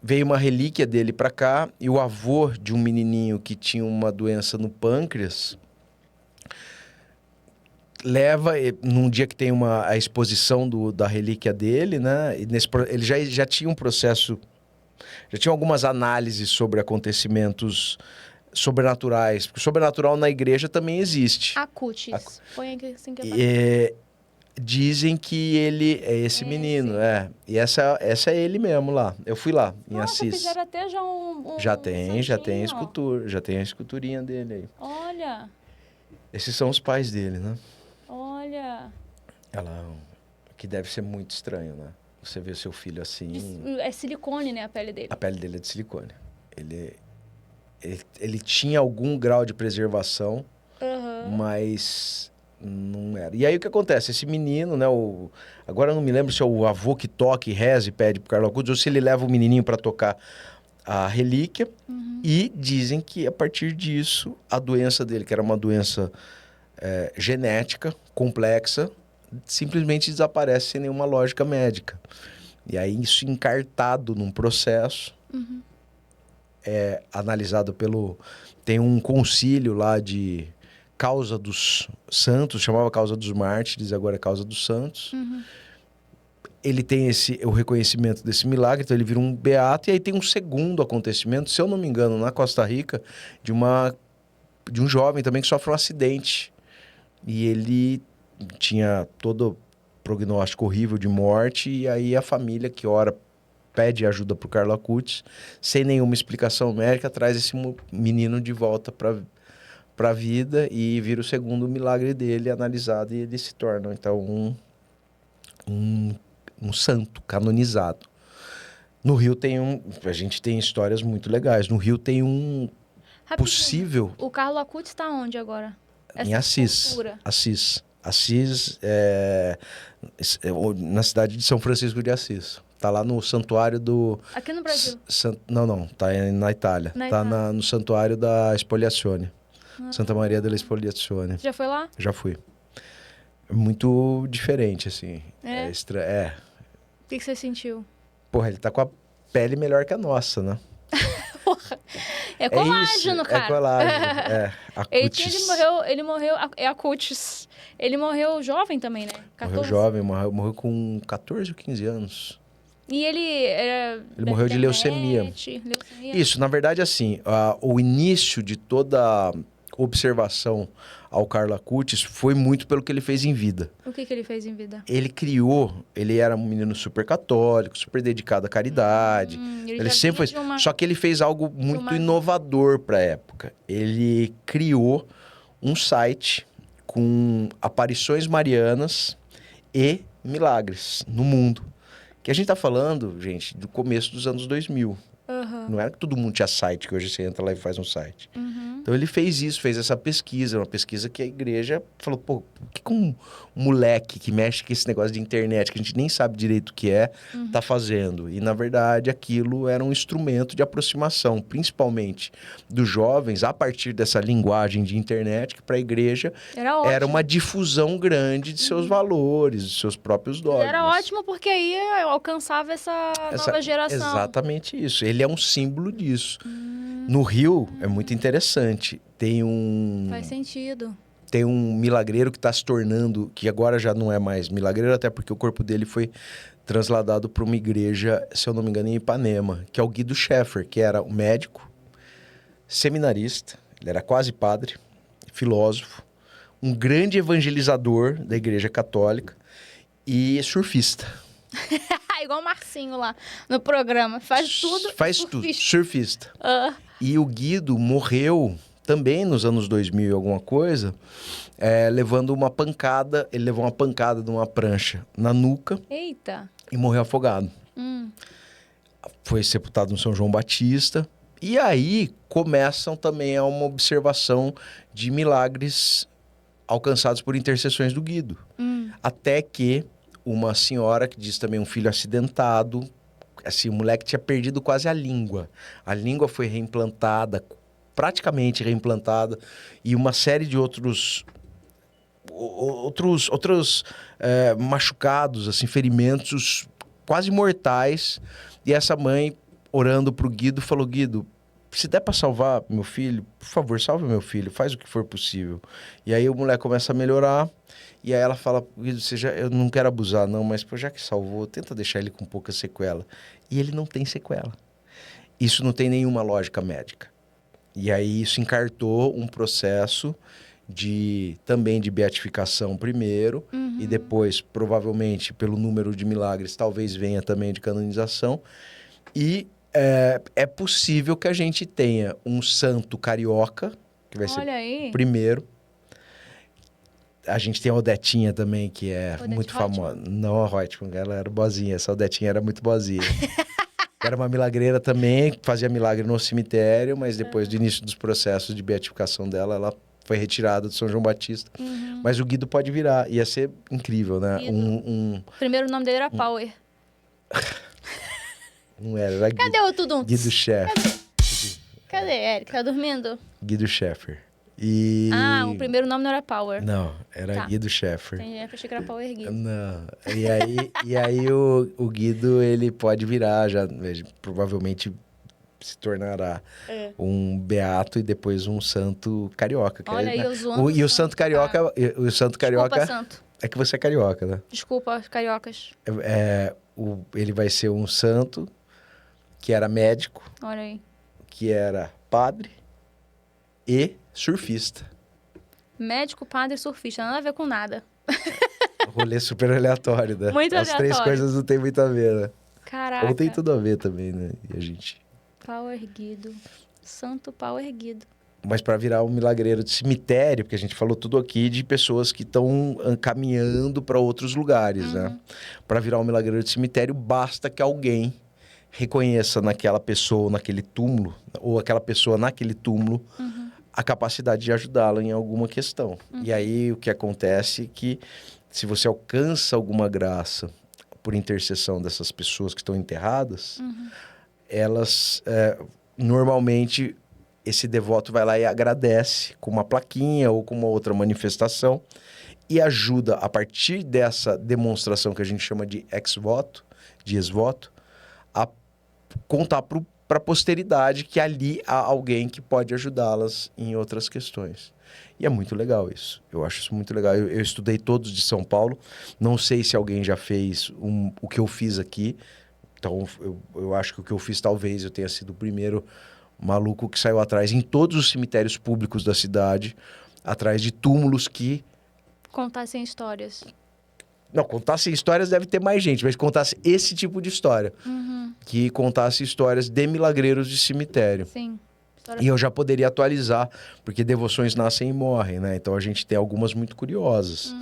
Veio uma relíquia dele para cá e o avô de um menininho que tinha uma doença no pâncreas leva, num dia que tem a exposição da relíquia dele, né? E ele já tinha um processo, já tinha algumas análises sobre acontecimentos sobrenaturais, porque sobrenatural na igreja também existe. Acutis. Põe aqui assim que dizem que ele é esse menino, E essa é ele mesmo lá. Eu fui lá, em Assis. Fizeram até já já tem escultura, já tem a esculturinha dele aí. Olha. Esses são os pais dele, né? Olha. Que deve ser muito estranho, né? Você vê seu filho assim... É silicone, né, a pele dele? A pele dele é de silicone. ele tinha algum grau de preservação, Aham. mas não era. E aí o que acontece? Esse menino, né? Agora eu não me lembro se é o avô que toca e reza e pede pro Carlo Acutis, ou se ele leva o menininho para tocar a relíquia. E dizem que a partir disso, a doença dele, que era uma doença genética, complexa, simplesmente desaparece sem nenhuma lógica médica. E aí isso encartado num processo, analisado tem um concílio lá de causa dos santos, chamava causa dos mártires, agora é causa dos santos. Ele tem o reconhecimento desse milagre, então ele vira um beato, e aí tem um segundo acontecimento, se eu não me engano, na Costa Rica, de um jovem também que sofre um acidente. E ele tinha todo prognóstico horrível de morte, e aí a família que ora pede ajuda para o Carlo Acutis, sem nenhuma explicação médica, traz esse menino de volta para a vida e vira o segundo milagre dele analisado, e ele se torna, então, um santo canonizado. No Rio a gente tem histórias muito legais. No Rio tem um Rapidinho. possível... O Carlo Acutis está onde agora? Em Assis. Assis na cidade de São Francisco de Assis. Tá lá no santuário do... Aqui no Brasil? Não. Tá na Itália. Tá no santuário da Espoliazione. Santa Maria della Espoliazione. Já foi lá? Já fui. É muito diferente, assim. É? O que você sentiu? Porra, ele tá com a pele melhor que a nossa, né? É colágeno, cara. É colágeno, Acutis. Ele morreu, é Acutis. Ele morreu jovem também, né? 14. Morreu jovem, morreu com 14 ou 15 anos. E ele morreu de leucemia. Isso, na verdade, assim, o início de toda observação ao Carlo Acutis foi muito pelo que ele fez em vida. O que ele fez em vida? Ele era um menino super católico, super dedicado à caridade. Ele sempre foi. Só que ele fez algo muito inovador para a época. Ele criou um site com aparições marianas e milagres no mundo. Que a gente tá falando, gente, do começo dos anos 2000. Não era que todo mundo tinha site, que hoje você entra lá e faz um site. Então ele fez isso, fez essa pesquisa, uma pesquisa que a igreja falou, pô, o que um moleque que mexe com esse negócio de internet, que a gente nem sabe direito o que tá fazendo? E, na verdade, aquilo era um instrumento de aproximação, principalmente dos jovens, a partir dessa linguagem de internet, que para a igreja era uma difusão grande de seus valores, de seus próprios dogmas. Era ótimo porque aí alcançava essa nova geração. Exatamente isso. Ele é um símbolo disso. No Rio, é muito interessante. Faz sentido. Tem um milagreiro que está se tornando, que agora já não é mais milagreiro, até porque o corpo dele foi transladado para uma igreja, se eu não me engano, em Ipanema, que é o Guido Scheffer, que era um médico, seminarista, ele era quase padre, filósofo, um grande evangelizador da igreja católica e surfista. Igual o Marcinho lá no programa. Faz tudo. Surfista. E o Guido morreu também nos anos 2000 e alguma coisa, levando uma pancada. Ele levou uma pancada de uma prancha na nuca. Eita! E morreu afogado. Foi sepultado no São João Batista. E aí começam também uma observação de milagres alcançados por intercessões do Guido. Até que uma senhora que diz também um filho acidentado, assim, o moleque tinha perdido quase a língua. A língua foi reimplantada, praticamente reimplantada, e uma série de outros machucados, assim, ferimentos quase mortais. E essa mãe, orando para o Guido, falou, Guido, se der para salvar meu filho, por favor, salve meu filho, faz o que for possível. E aí o moleque começa a melhorar. E aí ela fala, Guido, eu não quero abusar não, mas pô, já que salvou, tenta deixar ele com pouca sequela. E ele não tem sequela. Isso não tem nenhuma lógica médica. E aí isso encartou um processo também de beatificação primeiro, e depois, provavelmente, pelo número de milagres, talvez venha também de canonização. E é possível que a gente tenha um santo carioca, que vai ser o primeiro. A gente tem a Odetinha também, que é muito famosa. Não a Reutemann, ela era boazinha. Essa Odetinha era muito boazinha. Era uma milagreira também, fazia milagre no cemitério, mas depois do início dos processos de beatificação dela, ela foi retirada do São João Batista. Mas o Guido pode virar, ia ser incrível, né? Guido. O primeiro nome dele era Power. Não era Guido. Cadê o Tudum? Guido Scheffer. Cadê, Eric? Tá dormindo? Guido Scheffer. O primeiro nome não era Power. Não, era Guido Scheffer. Tem gente que achei que era Power Guido. Não. E aí o Guido, ele pode virar, já provavelmente se tornará um beato e depois um santo carioca. Olha aí, eu zoando. E o santo carioca, o santo carioca... Desculpa, santo. É que você é carioca, né? Desculpa, cariocas. Ele vai ser um santo que era médico, Olha aí. que era padre e surfista. Médico, padre e surfista. Nada a ver com nada. Rolê super aleatório, né? Muito As aleatório. três coisas não tem muito a ver, né? Caraca. Ou tem tudo a ver também, né? E a gente... Pau erguido. Santo pau erguido. Mas para virar um milagreiro de cemitério, porque a gente falou tudo aqui de pessoas que estão caminhando para outros lugares, né? Para virar um milagreiro de cemitério, basta que alguém reconheça naquela pessoa, naquele túmulo, ou aquela pessoa naquele túmulo, a capacidade de ajudá-la em alguma questão. E aí o que acontece é que se você alcança alguma graça por intercessão dessas pessoas que estão enterradas, elas normalmente esse devoto vai lá e agradece com uma plaquinha ou com uma outra manifestação e ajuda a partir dessa demonstração que a gente chama de ex-voto, de ex-voto, a contar para a posteridade que ali há alguém que pode ajudá-las em outras questões. E é muito legal isso. Eu acho isso muito legal. Eu estudei todos de São Paulo. Não sei se alguém já fez o que eu fiz aqui. Então, eu acho que o que eu fiz talvez eu tenha sido o primeiro maluco que saiu atrás em todos os cemitérios públicos da cidade, atrás de túmulos que... Contassem histórias. Não, contasse histórias deve ter mais gente, mas contasse esse tipo de história. Que contasse histórias de milagreiros de cemitério. Sim. E eu já poderia atualizar, porque devoções nascem e morrem, né? Então a gente tem algumas muito curiosas.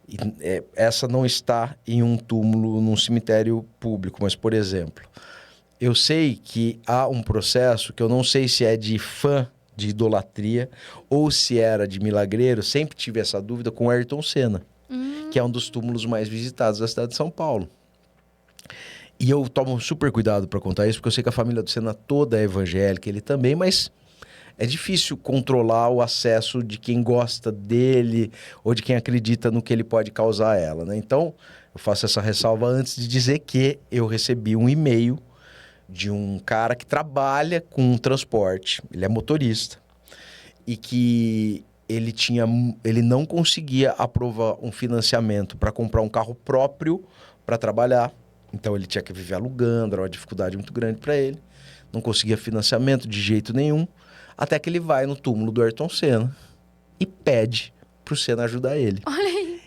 E, essa não está em um túmulo, num cemitério público, mas, por exemplo, eu sei que há um processo que eu não sei se é de fã de idolatria ou se era de milagreiro, sempre tive essa dúvida com Ayrton Senna, que é um dos túmulos mais visitados da cidade de São Paulo. E eu tomo super cuidado para contar isso, porque eu sei que a família do Senna toda é evangélica, ele também, mas é difícil controlar o acesso de quem gosta dele ou de quem acredita no que ele pode causar a ela, né? Então, eu faço essa ressalva antes de dizer que eu recebi um e-mail de um cara que trabalha com transporte, ele é motorista, e que ele não conseguia aprovar um financiamento para comprar um carro próprio para trabalhar. Então ele tinha que viver alugando, era uma dificuldade muito grande para ele. Não conseguia financiamento de jeito nenhum, até que ele vai no túmulo do Ayrton Senna e pede pro Senna ajudar ele. Olha aí.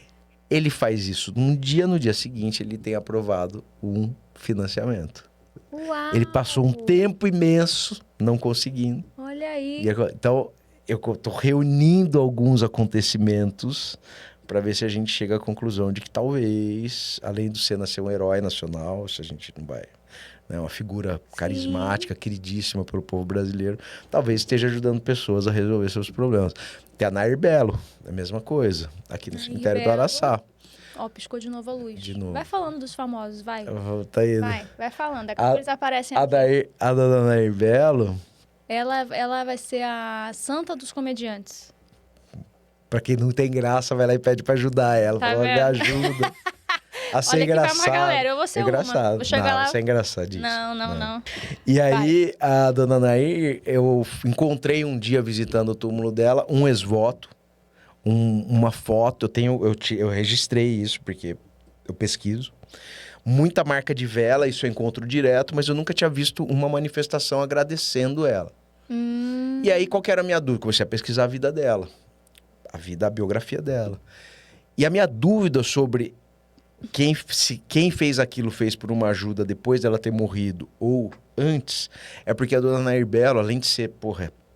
Ele faz isso no dia seguinte ele tem aprovado um financiamento. Uau! Ele passou um tempo imenso não conseguindo. Olha aí. Então, eu estou reunindo alguns acontecimentos para ver se a gente chega à conclusão de que talvez, além do Senna ser um herói nacional, se a gente não vai... Né, uma figura carismática, queridíssima pelo povo brasileiro, talvez esteja ajudando pessoas a resolver seus problemas. Tem a Nair Belo, é a mesma coisa, aqui no cemitério do Araçá. Ó, piscou de novo a luz. De novo. Vai falando dos famosos, vai. Tá indo. Vai falando. Daqui a pouco eles aparecem aqui. A dona Nair Belo... Ela vai ser a santa dos comediantes. Pra quem não tem graça, vai lá e pede pra ajudar ela. Tá fala, me ajuda. A ser Olha engraçado. Que vai uma galera, eu vou ser engraçado. uma. Vou chegar lá. Isso é engraçadíssimo. Não. E aí, a dona Nair, eu encontrei um dia visitando o túmulo dela, um ex-voto, uma foto. Eu registrei isso, porque eu pesquiso. Muita marca de vela, isso eu encontro direto, mas eu nunca tinha visto uma manifestação agradecendo ela. E aí, qual que era a minha dúvida? Comecei a pesquisar a vida dela, a biografia dela. E a minha dúvida sobre quem fez aquilo fez por uma ajuda depois dela ter morrido ou antes, é porque a dona Nair Belo, além de ser,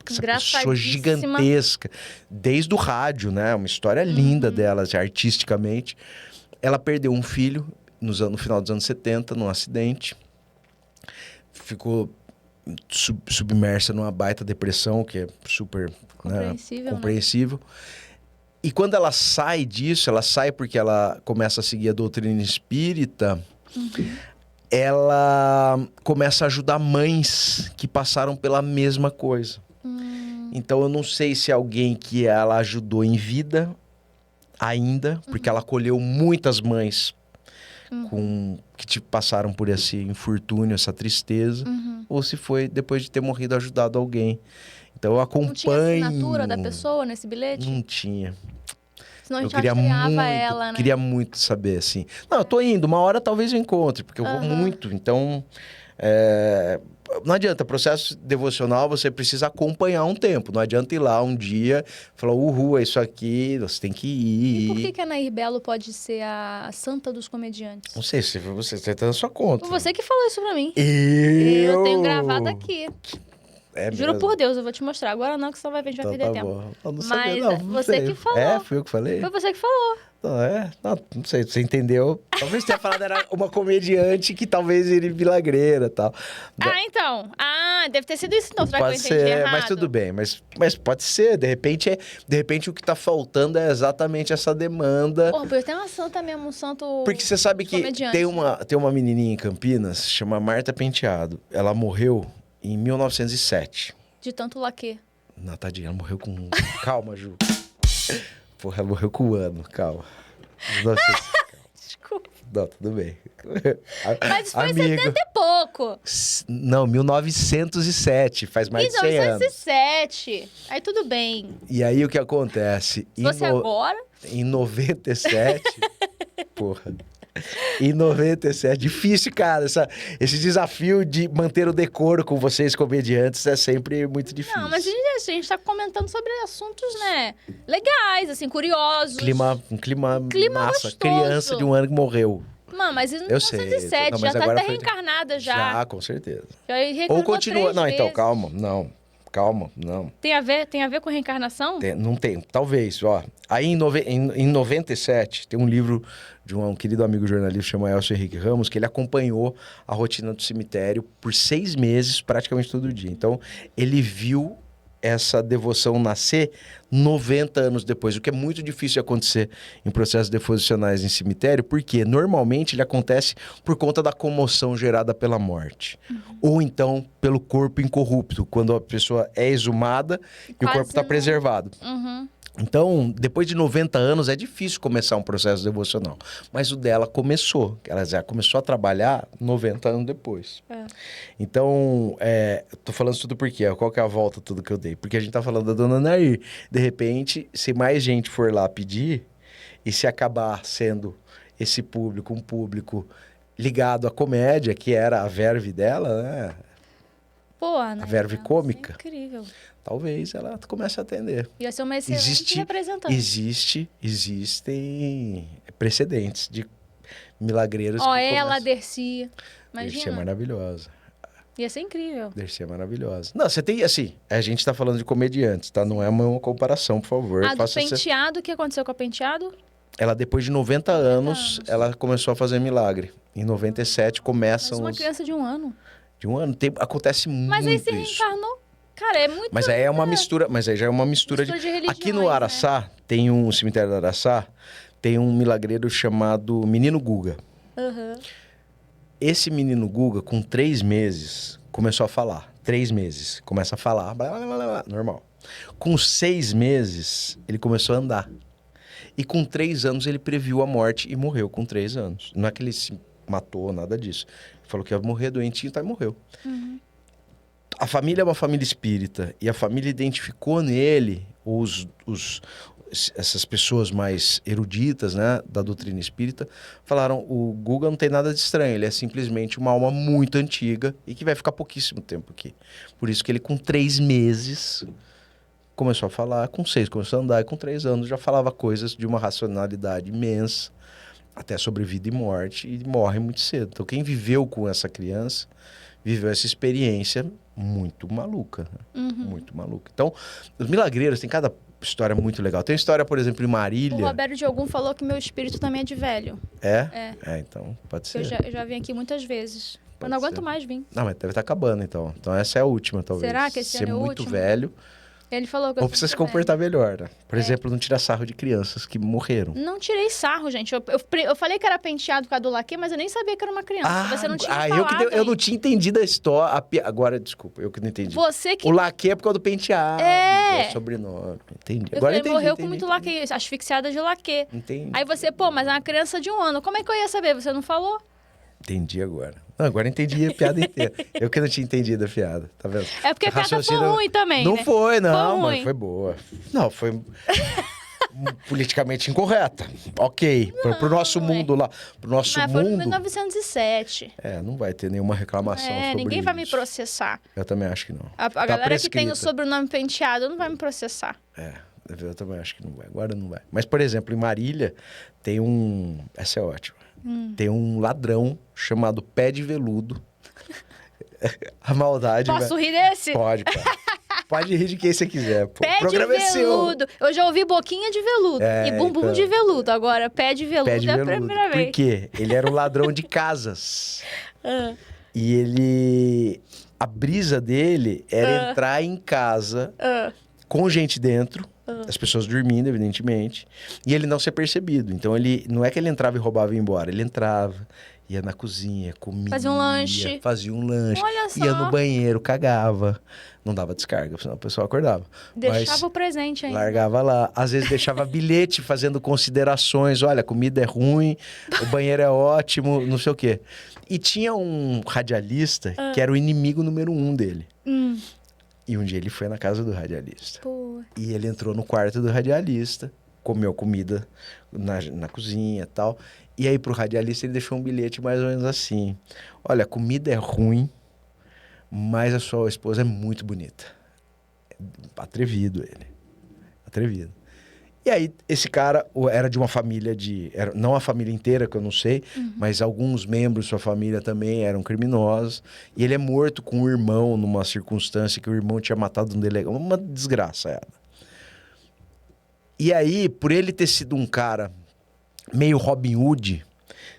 essa pessoa gigantesca, desde o rádio, né? Uma história linda dela, artisticamente. Ela perdeu um filho no final dos anos 70, num acidente. ficou submersa numa baita depressão, que é super compreensível. E quando ela sai disso, ela sai porque ela começa a seguir a doutrina espírita, ela começa a ajudar mães que passaram pela mesma coisa. Então eu não sei se alguém que ela ajudou em vida ainda, porque ela acolheu muitas mães que passaram por esse infortúnio, essa tristeza, ou se foi depois de ter morrido ajudado alguém. Então eu acompanho... Não tinha assinatura da pessoa nesse bilhete? Não tinha. Senão a gente rastreava ela, né? Queria muito saber, assim. Não, eu tô indo, uma hora talvez eu encontre, porque eu vou muito. Então, não adianta, processo devocional você precisa acompanhar um tempo. Não adianta ir lá um dia e falar, é isso aqui, você tem que ir. E por que a Nair Belo pode ser a santa dos comediantes? Não sei se você tá na sua conta. Foi você que falou isso pra mim. Eu tenho gravado aqui. Juro mesmo? por Deus, eu vou te mostrar. Agora não, que senão a gente vai perder tempo. Bom. Eu não Mas sabia, não você sei. que falou. Fui eu que falei? Foi você que falou. Não sei, você entendeu. Talvez tenha falado era uma comediante que talvez ele milagreira e tal. Então. Deve ter sido isso então. Será Pode que eu entendi ser, errado? mas tudo bem. Mas pode ser, de repente o que tá faltando é exatamente essa demanda. Eu tenho uma santa mesmo, um santo. Porque você sabe que tem uma menininha em Campinas, chama Marta Penteado. Ela morreu em 1907. De tanto laque. Não, tadinha, ela morreu com... Calma, Ju. Porra, ela morreu com um ano, calma. Desculpa. Não, tudo bem. Mas foi em 70 e pouco. Não, 1907, faz mais de 100 anos. 1907. Aí tudo bem. E aí o que acontece? Se fosse agora? Em 97... Porra... Em 97, difícil, cara. Esse desafio de manter o decoro com vocês, comediantes, é sempre muito difícil. Não, mas a gente tá comentando sobre assuntos, né, legais, assim, curiosos. Um clima massa. Gostoso. Criança de um ano que morreu. Não, mas em Eu sei. 1907, Não, já tá agora até reencarnada já. Já, com certeza. Ou continua... Não, então, calma. Não. Tem a ver com reencarnação? Não tem, talvez, ó. Aí em 97, tem um livro de um querido amigo jornalista chamado Elcio Henrique Ramos, que ele acompanhou a rotina do cemitério por 6 meses, praticamente todo dia. Então, ele viu essa devoção nascer 90 anos depois, o que é muito difícil de acontecer em processos devocionais em cemitério, porque normalmente ele acontece por conta da comoção gerada pela morte. Ou então pelo corpo incorrupto, quando a pessoa é exumada e o corpo está preservado. Então, depois de 90 anos, é difícil começar um processo devocional. Mas o dela começou. Ela já começou a trabalhar 90 anos depois. Então, tô falando isso tudo por quê? Qual que é a volta tudo que eu dei? Porque a gente tá falando da dona Nair. De repente, se mais gente for lá pedir, e se acabar sendo esse público, um público ligado à comédia, que era a verve dela, né? Pô, a verve cômica. Incrível. Talvez ela comece a atender. Ia ser uma excelente representante. Existem precedentes de milagreiros que ela, a Dercy. Imagina. Dercy é maravilhosa. Ia ser incrível. Dercy é maravilhosa. Não, você tem, assim, a gente tá falando de comediantes, tá? Não é uma comparação, por favor. Do Penteado, o que aconteceu com a Penteado? Ela, depois de 90 anos, ela começou a fazer milagre. Em 97, começam uma criança de 1 ano. De 1 ano? Acontece muito. Mas aí se reencarnou. Cara, é muito... Mas aí é uma mistura, mas aí já é uma mistura de religiões. Aqui no Araçá, tem um cemitério do Araçá, tem um milagreiro chamado Menino Guga. Esse Menino Guga, com 3 meses, começou a falar. 3 meses. Começa a falar, blá, blá, blá, blá, normal. Com 6 meses, ele começou a andar. E com 3 anos, ele previu a morte e morreu com 3 anos. Não é que ele se matou, nada disso. Ele falou que ia morrer doentinho, tá, e morreu. A família é uma família espírita e a família identificou nele essas pessoas mais eruditas, né, da doutrina espírita, falaram, o Guga não tem nada de estranho, ele é simplesmente uma alma muito antiga e que vai ficar pouquíssimo tempo aqui. Por isso que ele com 3 meses começou a falar, com 6 começou a andar e com 3 anos já falava coisas de uma racionalidade imensa, até sobre vida e morte, e morre muito cedo. Então quem viveu com essa criança, viveu essa experiência muito maluca. Muito maluca. Então, os milagreiros têm cada história muito legal. Tem história, por exemplo, em Marília... O Roberto de Ogum falou que meu espírito também é de velho. É? Então, pode ser. Eu já vim aqui muitas vezes. Eu não aguento mais vinho. Não, mas deve estar acabando, então. Então essa é a última, talvez. Será que esse Ser ano é o muito último? velho. Ele falou que eu Ou sou precisa se muito comportar melhor, né? Por exemplo, não tirar sarro de crianças que morreram. velha. Não tirei sarro, gente. Eu falei que era penteado por causa do laque, mas eu nem sabia que era uma criança. Você não tinha falado. Eu não tinha entendido a história. Agora, desculpa, eu que não entendi. Você que... O laque é por causa do penteado. É. O sobrenome. Entendi. Eu Agora falei, entendi. morreu entendi, com muito entendi. laque, asfixiada de laque. Entendi. Aí você, pô, mas é uma criança de 1 ano. Como é que eu ia saber? Você não falou? Entendi agora. Não, agora entendi a piada inteira. Eu que não tinha entendido a piada, tá vendo? É porque a piada foi Raciocínio- ruim também, Não né? foi, não, Foi mas ruim. foi boa. Não, foi politicamente incorreta. Ok. Pro nosso mundo lá. Pro nosso Mas foi em mundo. 1907. Não vai ter nenhuma reclamação sobre Ninguém vai me isso. processar. Eu também acho que não. A Tá galera que tem o prescrita. sobrenome penteado não vai me processar. Eu também acho que não vai. Agora não vai. Mas, por exemplo, em Marília, tem um... Essa é ótima. Tem um ladrão chamado Pé de Veludo. A maldade... Posso rir desse? Pode. Pode rir de quem você quiser. Pô, Pé o programa de é seu. veludo. Eu já ouvi boquinha de veludo e bumbum então. de veludo. Agora, pé de veludo Pé de é a veludo. primeira vez. Por quê? Ele era um ladrão de casas. Ah, E ele... A brisa dele era entrar em casa ah. com gente dentro, as pessoas dormindo, evidentemente, e ele não ser percebido. Então, ele não é que ele entrava e roubava e ia embora. Ele entrava, ia na cozinha, comia... Fazia um lanche. Fazia um lanche. Olha só. Ia no banheiro, cagava. Não dava descarga, senão o pessoal acordava. Deixava Mas o presente ainda. largava lá. Às vezes deixava bilhete fazendo considerações. Olha, a comida é ruim, o banheiro é ótimo, não sei o quê. E tinha um radialista que era o inimigo número 1 dele. E um dia ele foi na casa do radialista. Pô. E ele entrou no quarto do radialista, comeu comida na cozinha e tal. E aí pro radialista ele deixou um bilhete mais ou menos assim. Olha, a comida é ruim, mas a sua esposa é muito bonita. Atrevido ele. Atrevido. E aí, esse cara era de uma família não a família inteira, que eu não sei, mas alguns membros de sua família também eram criminosos. E ele é morto com o irmão numa circunstância que o irmão tinha matado um delegado. Uma desgraça era. E aí, por ele ter sido um cara meio Robin Hood,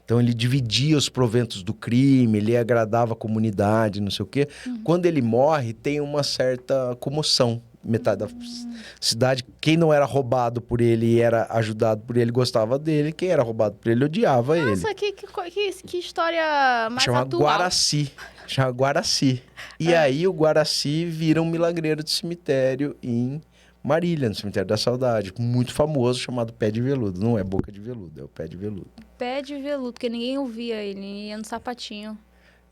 então ele dividia os proventos do crime, ele agradava a comunidade, não sei o quê. Quando ele morre, tem uma certa comoção. Metade da cidade, quem não era roubado por ele e era ajudado por ele, gostava dele. Quem era roubado por ele, odiava ele. Nossa, que história mais Chama atual. Guaraci. Chama Guaraci. E aí o Guaraci vira um milagreiro de cemitério em Marília, no Cemitério da Saudade. Muito famoso, chamado Pé de Veludo. Não é Boca de Veludo, é o Pé de Veludo. Pé de veludo, porque ninguém ouvia ele, ia no sapatinho.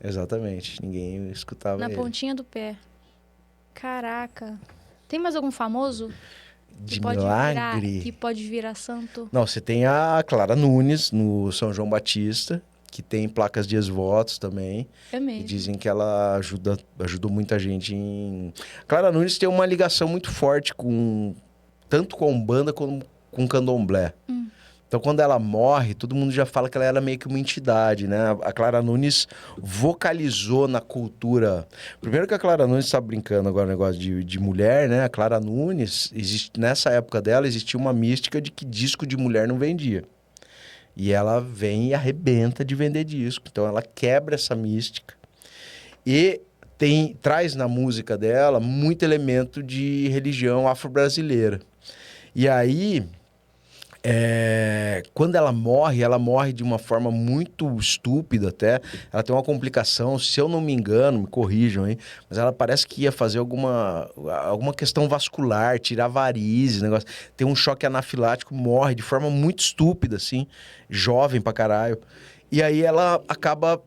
Exatamente, ninguém escutava Na ele. pontinha do pé. Caraca. Tem mais algum famoso? De pode milagre. que pode virar santo? Não, você tem a Clara Nunes, no São João Batista, que tem placas de ex-votos também. É E mesmo. dizem que ela ajudou muita gente em... Clara Nunes tem uma ligação muito forte tanto com a Umbanda como com o Candomblé. Então, quando ela morre, todo mundo já fala que ela era meio que uma entidade, né? A Clara Nunes vocalizou na cultura... Primeiro que a Clara Nunes está brincando agora no negócio de mulher, né? A Clara Nunes, nessa época dela, existia uma mística de que disco de mulher não vendia. E ela vem e arrebenta de vender disco. Então, ela quebra essa mística. E traz na música dela muito elemento de religião afro-brasileira. E aí... quando ela morre de uma forma muito estúpida até. Ela tem uma complicação, se eu não me engano, me corrijam aí, mas ela parece que ia fazer alguma questão vascular, tirar varizes, negócio. Tem um choque anafilático, morre de forma muito estúpida, assim, jovem pra caralho. E aí ela acaba,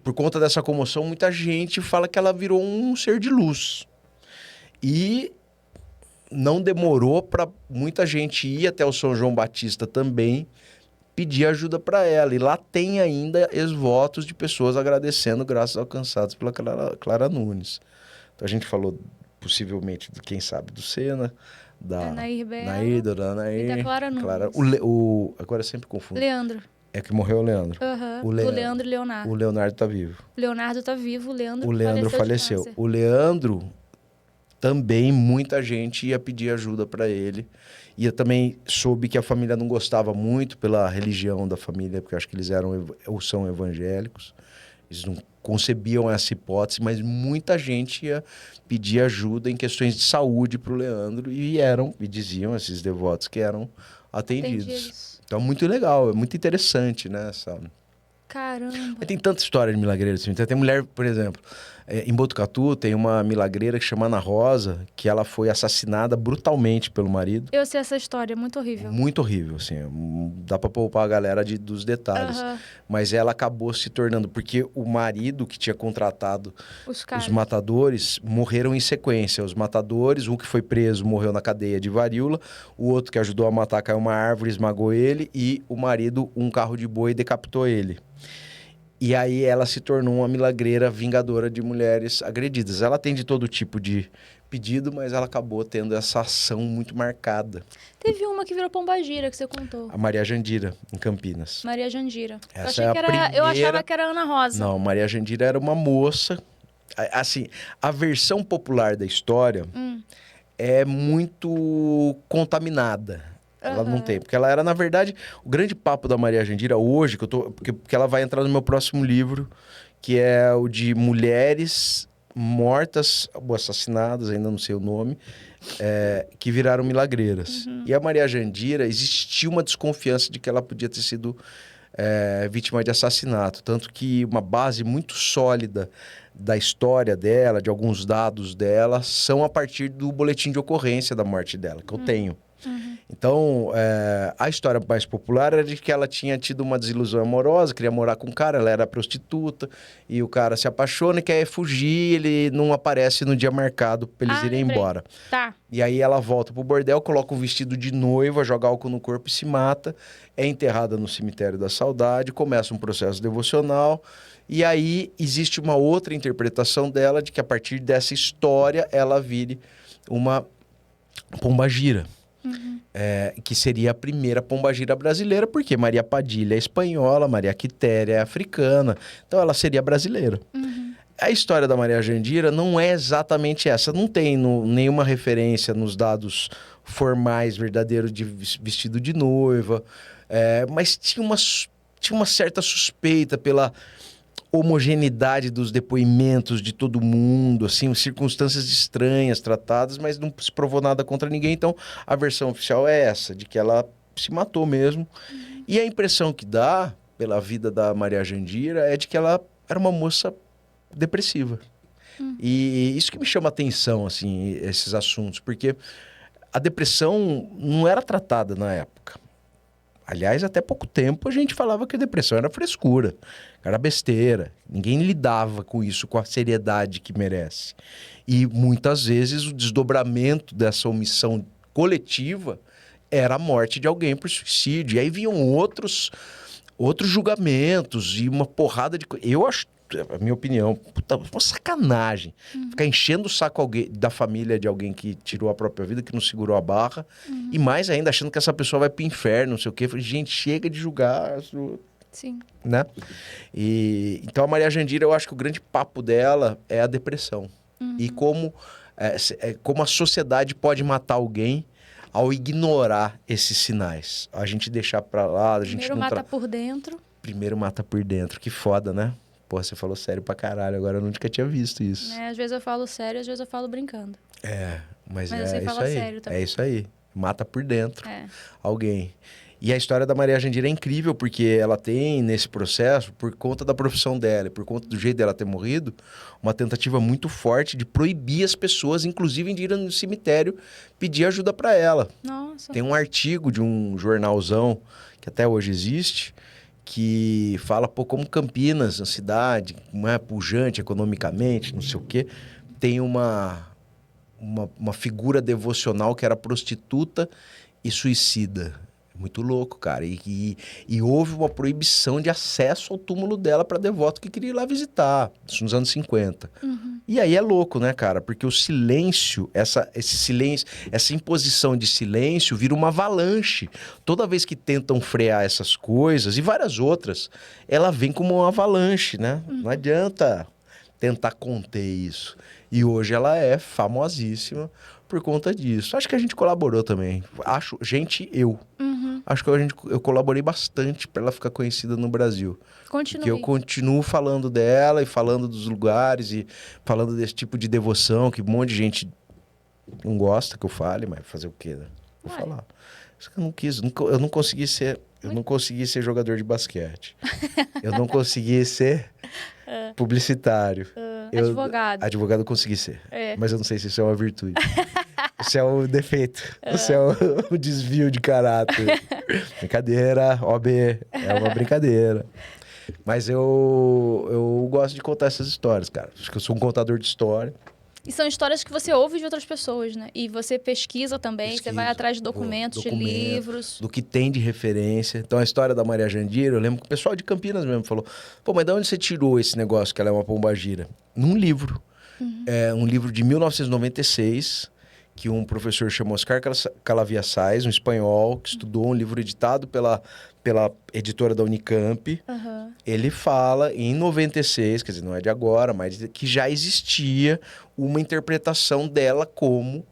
por conta dessa comoção, muita gente fala que ela virou um ser de luz. E... não demorou para muita gente ir até o São João Batista também pedir ajuda para ela. E lá tem ainda ex-votos de pessoas agradecendo graças alcançadas pela Clara Nunes. Então a gente falou possivelmente, quem sabe, do Senna, da Anair Bela Nair, da Anair, e da Clara Nunes. Agora eu sempre confundo. Leandro. É que morreu o Leandro. O Leandro e Leonardo. O Leonardo tá vivo. O Leonardo tá vivo, o O Leandro de faleceu. câncer. O Leandro... também muita gente ia pedir ajuda para ele. E eu também soube que a família não gostava muito pela religião da família, porque eu acho que eles eram ou são evangélicos. Eles não concebiam essa hipótese, mas muita gente ia pedir ajuda em questões de saúde para o Leandro e diziam esses devotos que eram atendidos. Então, muito legal, é muito interessante, né? Caramba. Mas tem tanta história de milagreira assim. Tem mulher, por exemplo, em Botucatu tem uma milagreira que chama Ana Rosa, que ela foi assassinada brutalmente pelo marido. Eu sei essa história, muito horrível. Muito horrível, assim. Dá pra poupar a galera dos detalhes. Mas ela acabou se tornando... Porque o marido que tinha contratado os matadores morreram em sequência. Os matadores, um que foi preso morreu na cadeia de varíola, o outro que ajudou a matar caiu uma árvore, esmagou ele, e o marido, um carro de boi, decapitou ele. E aí ela se tornou uma milagreira vingadora de mulheres agredidas. Ela atende todo tipo de pedido, mas ela acabou tendo essa ação muito marcada. Teve uma que virou pombagira, que você contou. A Maria Jandira, em Campinas. Maria Jandira. Eu achava que era Ana Rosa. Não, Maria Jandira era uma moça... Assim, a versão popular da história é muito contaminada. Ela não tem, porque ela era, na verdade, o grande papo da Maria Jandira hoje, porque ela vai entrar no meu próximo livro, que é o de mulheres mortas, ou assassinadas, ainda não sei o nome, que viraram milagreiras. E a Maria Jandira, existia uma desconfiança de que ela podia ter sido vítima de assassinato. Tanto que uma base muito sólida da história dela, de alguns dados dela, são a partir do boletim de ocorrência da morte dela, que eu tenho. Então, a história mais popular era de que ela tinha tido uma desilusão amorosa, queria morar com um cara, ela era prostituta, e o cara se apaixona e quer fugir, ele não aparece no dia marcado pra eles irem embora. Tá. E aí ela volta pro bordel, coloca um vestido de noiva, joga álcool no corpo e se mata, é enterrada no cemitério da saudade, começa um processo devocional, e aí existe uma outra interpretação dela, de que a partir dessa história ela vire uma pombagira. Que seria a primeira pombagira brasileira, porque Maria Padilha é espanhola, Maria Quitéria é africana, então ela seria brasileira. A história da Maria Jandira não é exatamente essa, não tem nenhuma referência nos dados formais verdadeiros de vestido de noiva, mas tinha uma certa suspeita pela homogeneidade dos depoimentos de todo mundo, assim, circunstâncias estranhas tratadas, mas não se provou nada contra ninguém. Então, a versão oficial é essa, de que ela se matou mesmo. E a impressão que dá, pela vida da Maria Jandira, é de que ela era uma moça depressiva. E isso que me chama a atenção, assim, esses assuntos, porque a depressão não era tratada na época. Aliás, até pouco tempo a gente falava que a depressão era frescura, era besteira. Ninguém lidava com isso com a seriedade que merece. E muitas vezes o desdobramento dessa omissão coletiva era a morte de alguém por suicídio. E aí vinham outros julgamentos e uma porrada de coisas. Eu acho, a minha opinião, puta, uma sacanagem. Ficar enchendo o saco da família de alguém que tirou a própria vida, que não segurou a barra. E mais ainda, achando que essa pessoa vai pro inferno, não sei o quê. Falei, gente, chega de julgar. Sim. Né? Então, a Maria Jandira, eu acho que o grande papo dela é a depressão. E como a sociedade pode matar alguém ao ignorar esses sinais. A gente deixar pra lá, a gente Primeiro mata por dentro. Primeiro mata por dentro. Que foda, né? Pô, você falou sério pra caralho, agora eu nunca tinha visto isso. Às vezes eu falo sério, às vezes eu falo brincando. Mas é você isso fala aí. sério também. É isso aí. Mata por dentro alguém. E a história da Maria Jandira é incrível, porque ela tem, nesse processo, por conta da profissão dela, por conta do jeito dela ter morrido, uma tentativa muito forte de proibir as pessoas, inclusive de ir no cemitério, pedir ajuda para ela. Nossa. Tem um artigo de um jornalzão, que até hoje existe, que fala, como Campinas, a cidade, não é pujante economicamente, não sei o quê, tem uma figura devocional que era prostituta e suicida. Muito louco, cara. E houve uma proibição de acesso ao túmulo dela para devoto que queria ir lá visitar, isso nos anos 50. E aí é louco, né, cara? Porque o silêncio, esse silêncio, essa imposição de silêncio vira uma avalanche. Toda vez que tentam frear essas coisas, e várias outras, ela vem como uma avalanche, né? Não adianta tentar conter isso. E hoje ela é famosíssima por conta disso. Acho que a gente colaborou também. Eu. acho que eu colaborei bastante para ela ficar conhecida no Brasil. Continue. Porque eu continuo falando dela e falando dos lugares e falando desse tipo de devoção que um monte de gente não gosta que eu fale, mas fazer o quê, né? Vou falar. Isso que eu não quis, eu não consegui ser, jogador de basquete. Eu não consegui ser publicitário. Advogado eu consegui ser. Mas eu não sei se isso é uma virtude. Isso é um defeito. Isso é um desvio de caráter. Brincadeira, OB. É uma brincadeira. Mas eu gosto de contar essas histórias, cara. Acho que eu sou um contador de história. E são histórias que você ouve de outras pessoas, né? E você pesquisa também, você vai atrás de documentos, de livros. Do que tem de referência. Então, a história da Maria Jandira, eu lembro que o pessoal de Campinas mesmo falou, pô, mas de onde você tirou esse negócio que ela é uma pombagira? Num livro. É um livro de 1996, que um professor chamou Oscar Calaviaçais, um espanhol, que estudou um livro editado pela editora da Unicamp. Ele fala, em 96, quer dizer, não é de agora, mas que já existia uma interpretação dela como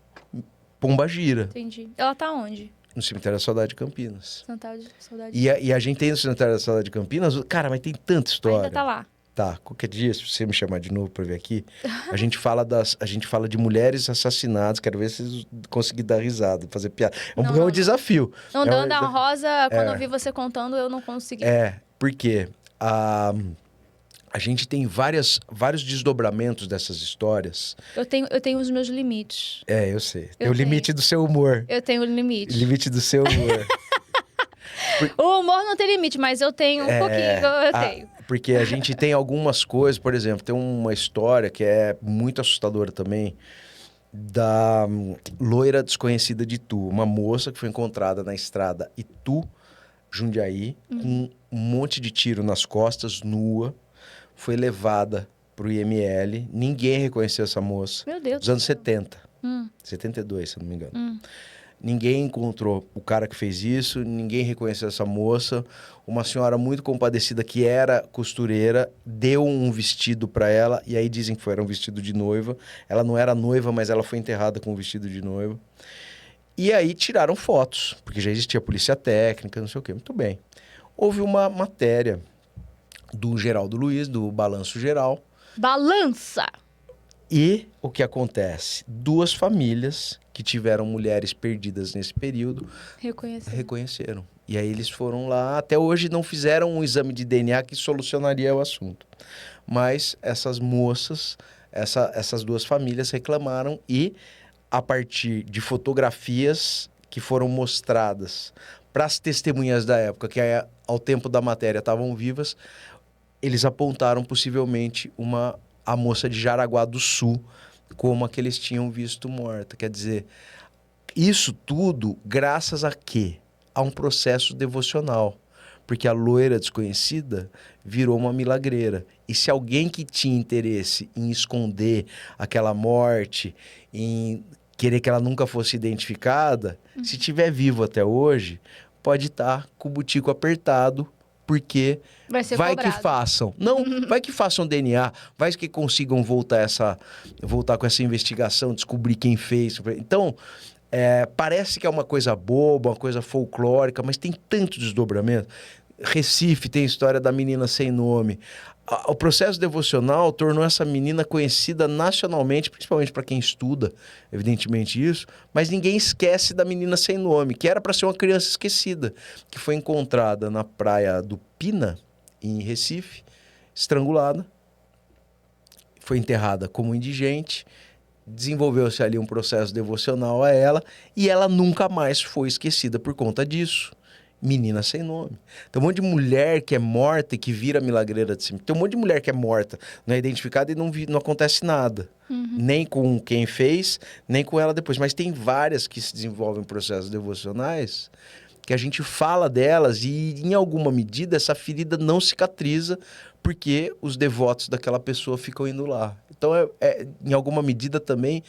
pombagira. Entendi. Ela tá onde? No Cemitério da Saudade de Campinas. Saudade. E a gente tem no Cemitério da Saudade de Campinas, cara, mas tem tanta história. Ainda tá lá. Tá, qualquer dia, se você me chamar de novo pra ver aqui, a gente fala de mulheres assassinadas. Quero ver se vocês conseguirem dar risada, fazer piada. É um desafio. Não, Danda Rosa, quando eu vi você contando, eu não consegui. Porque a gente tem vários desdobramentos dessas histórias. Eu tenho os meus limites. Eu sei. Tem o limite do seu humor. Eu tenho o limite. Limite do seu humor. O humor não tem limite, mas eu tenho um pouquinho, eu tenho. Porque a gente tem algumas coisas, por exemplo, tem uma história que é muito assustadora também, da loira desconhecida de Itu. Uma moça que foi encontrada na estrada Itu, Jundiaí, com um monte de tiro nas costas, nua. Foi levada pro IML. Ninguém reconheceu essa moça. Meu Deus. Nos anos 70. 72, se eu não me engano. Ninguém encontrou o cara que fez isso, ninguém reconheceu essa moça. Uma senhora muito compadecida, que era costureira, deu um vestido para ela, e aí dizem que era um vestido de noiva. Ela não era noiva, mas ela foi enterrada com um vestido de noiva. E aí tiraram fotos, porque já existia polícia técnica, não sei o quê. Muito bem. Houve uma matéria do Geraldo Luiz, do Balanço Geral. Balança! E o que acontece? 2 famílias que tiveram mulheres perdidas nesse período reconheceram. E aí eles foram lá, até hoje não fizeram um exame de DNA que solucionaria o assunto. Mas essas moças, essas 2 famílias reclamaram e, a partir de fotografias que foram mostradas para as testemunhas da época, que ao tempo da matéria estavam vivas, eles apontaram possivelmente a moça de Jaraguá do Sul como a que eles tinham visto morta. Quer dizer, isso tudo graças a quê? A um processo devocional. Porque a loira desconhecida virou uma milagreira. E se alguém que tinha interesse em esconder aquela morte, em querer que ela nunca fosse identificada, se estiver vivo até hoje, pode estar com o butico apertado, porque vai que façam. Não, vai que façam DNA, vai que consigam voltar com essa investigação, descobrir quem fez. Então, parece que é uma coisa boba, uma coisa folclórica, mas tem tanto desdobramento. Recife tem a história da menina sem nome. O processo devocional tornou essa menina conhecida nacionalmente, principalmente para quem estuda, evidentemente isso, mas ninguém esquece da menina sem nome, que era para ser uma criança esquecida, que foi encontrada na praia do Pina, em Recife, estrangulada, foi enterrada como indigente, desenvolveu-se ali um processo devocional a ela, e ela nunca mais foi esquecida por conta disso. Menina sem nome. Tem um monte de mulher que é morta e que vira milagreira de cima. Tem um monte de mulher que é morta, não é identificada e não acontece nada. Nem com quem fez, nem com ela depois. Mas tem várias que se desenvolvem processos devocionais que a gente fala delas e, em alguma medida, essa ferida não cicatriza porque os devotos daquela pessoa ficam indo lá. Então, em alguma medida também